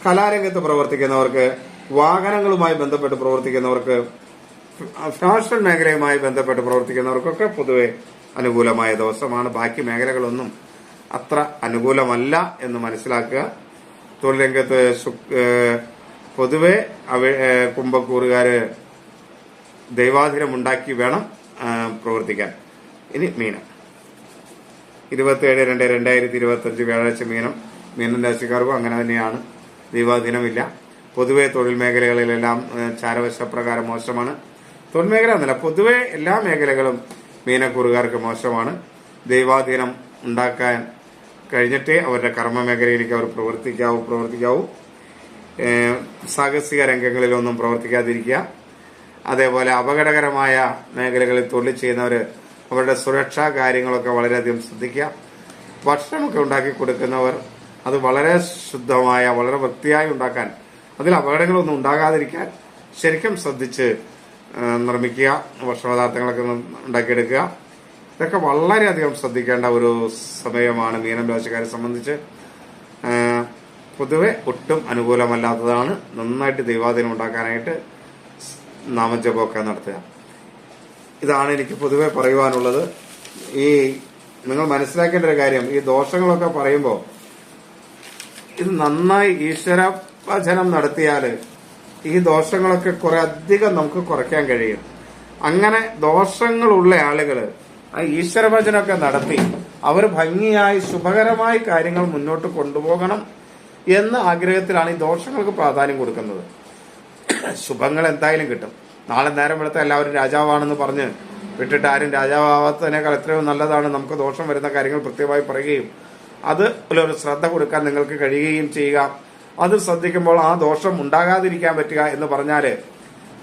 കലാരംഗത്ത് പ്രവർത്തിക്കുന്നവർക്ക്, വാഹനങ്ങളുമായി ബന്ധപ്പെട്ട് പ്രവർത്തിക്കുന്നവർക്ക്, ഫാഷൻ മേഖലയുമായി ബന്ധപ്പെട്ട് പ്രവർത്തിക്കുന്നവർക്കൊക്കെ പൊതുവെ അനുകൂലമായ ദിവസമാണ്. ബാക്കി മേഖലകളൊന്നും അത്ര അനുകൂലമല്ല എന്ന് മനസ്സിലാക്കുക. തൊഴിൽ രംഗത്ത് പൊതുവെ കുംഭക്കൂറുകാര് ദൈവാധീനം ഉണ്ടാക്കി വേണം പ്രവർത്തിക്കാൻ. ഇനി മീനം 27/2/2025 വ്യാഴാഴ്ച മീനം രാശിക്കാർക്കും അങ്ങനെ തന്നെയാണ്. ദൈവാധീനമില്ല. പൊതുവെ തൊഴിൽ മേഖലകളിലെല്ലാം ചാരവശപ്രകാരം മോശമാണ്. തൊഴിൽ മേഖല എന്നല്ല, പൊതുവെ എല്ലാ മേഖലകളും മീനക്കൂറുകാർക്ക് മോശമാണ്. ദൈവാധീനം ഉണ്ടാക്കാൻ കഴിഞ്ഞിട്ടേ അവരുടെ കർമ്മ മേഖലയിലേക്ക് അവർ പ്രവർത്തിക്കാവൂ. സാഹസിക രംഗങ്ങളിലൊന്നും പ്രവർത്തിക്കാതിരിക്കുക. അതേപോലെ അപകടകരമായ മേഖലകളിൽ തൊഴിൽ ചെയ്യുന്നവർ അവരുടെ സുരക്ഷാ കാര്യങ്ങളൊക്കെ വളരെയധികം ശ്രദ്ധിക്കുക. ഭക്ഷണമൊക്കെ ഉണ്ടാക്കി കൊടുക്കുന്നവർ അത് വളരെ ശുദ്ധമായ, വളരെ വൃത്തിയായി ഉണ്ടാക്കാൻ, അതിൽ അപകടങ്ങളൊന്നും ഉണ്ടാകാതിരിക്കാൻ ശരിക്കും ശ്രദ്ധിച്ച് നിർമ്മിക്കുക. ഭക്ഷണപദാർത്ഥങ്ങളൊക്കെ ഉണ്ടാക്കിയെടുക്കുക. ഇതൊക്കെ വളരെയധികം ശ്രദ്ധിക്കേണ്ട ഒരു സമയമാണ് മീനം രാശിക്കാരെ സംബന്ധിച്ച്. പൊതുവെ ഒട്ടും അനുകൂലമല്ലാത്തതാണ്. നന്നായിട്ട് ദൈവാധീനം ഉണ്ടാക്കാനായിട്ട് നാമജപമൊക്കെ നടത്തുക. ഇതാണ് എനിക്ക് പൊതുവെ പറയുവാനുള്ളത്. ഈ നിങ്ങൾ മനസ്സിലാക്കേണ്ട ഒരു കാര്യം, ഈ ദോഷങ്ങളൊക്കെ പറയുമ്പോൾ ഇത് നന്നായി ഈശ്വരഭജനം നടത്തിയാൽ ഈ ദോഷങ്ങളൊക്കെ കുറെ അധികം നമുക്ക് കുറയ്ക്കാൻ കഴിയും. അങ്ങനെ ദോഷങ്ങളുള്ള ആളുകൾ ആ ഈശ്വരഭജനമൊക്കെ നടത്തി അവർ ഭംഗിയായി ശുഭകരമായി കാര്യങ്ങൾ മുന്നോട്ട് കൊണ്ടുപോകണം എന്ന ആഗ്രഹത്തിലാണ് ഈ ദോഷങ്ങൾക്ക് പ്രാധാന്യം കൊടുക്കുന്നത്. ശുഭങ്ങൾ എന്തായാലും കിട്ടും. നാളെ നേരം വെളുത്ത എല്ലാവരും രാജാവാണെന്ന് പറഞ്ഞ് വിട്ടിട്ട് ആരും രാജാവാകാത്തതിനേക്കാൾ എത്രയോ നല്ലതാണ് നമുക്ക് ദോഷം വരുന്ന കാര്യങ്ങൾ കൃത്യമായി പറയുകയും അത് ഒരു ശ്രദ്ധ കൊടുക്കാൻ നിങ്ങൾക്ക് കഴിയുകയും ചെയ്യുക. അത് ശ്രദ്ധിക്കുമ്പോൾ ആ ദോഷം ഉണ്ടാകാതിരിക്കാൻ പറ്റുക എന്ന് പറഞ്ഞാൽ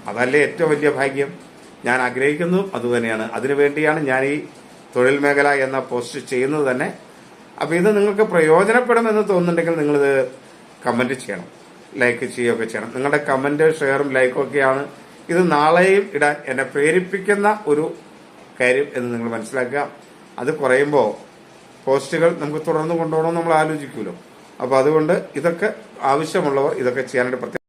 അതല്ലേ ഏറ്റവും വലിയ ഭാഗ്യം. ഞാൻ ആഗ്രഹിക്കുന്നു അതുതന്നെയാണ്. അതിനുവേണ്ടിയാണ് ഞാൻ ഈ തൊഴിൽ മേഖല എന്ന പോസ്റ്റ് ചെയ്യുന്നത് തന്നെ. അപ്പൊ ഇത് നിങ്ങൾക്ക് പ്രയോജനപ്പെടുമെന്ന് തോന്നുന്നുണ്ടെങ്കിൽ നിങ്ങളിത് കമന്റ് ചെയ്യണം, ലൈക്ക് ചെയ്യുകയൊക്കെ ചെയ്യണം. നിങ്ങളുടെ കമന്റ്, ഷെയറും ലൈക്കും ഒക്കെയാണ് ഇത് നാളെയും ഇടാൻ എന്നെ പ്രേരിപ്പിക്കുന്ന ഒരു കാര്യം എന്ന് നിങ്ങൾ മനസ്സിലാക്കുക. അത് കുറയുമ്പോൾ പോസ്റ്റുകൾ നമുക്ക് തുടർന്ന് കൊണ്ടുപോകണമെന്ന് നമ്മൾ ആലോചിക്കുമല്ലോ. അപ്പൊ അതുകൊണ്ട് ഇതൊക്കെ ആവശ്യമുള്ളവർ ഇതൊക്കെ ചെയ്യാനായിട്ട് പ്രത്യേകം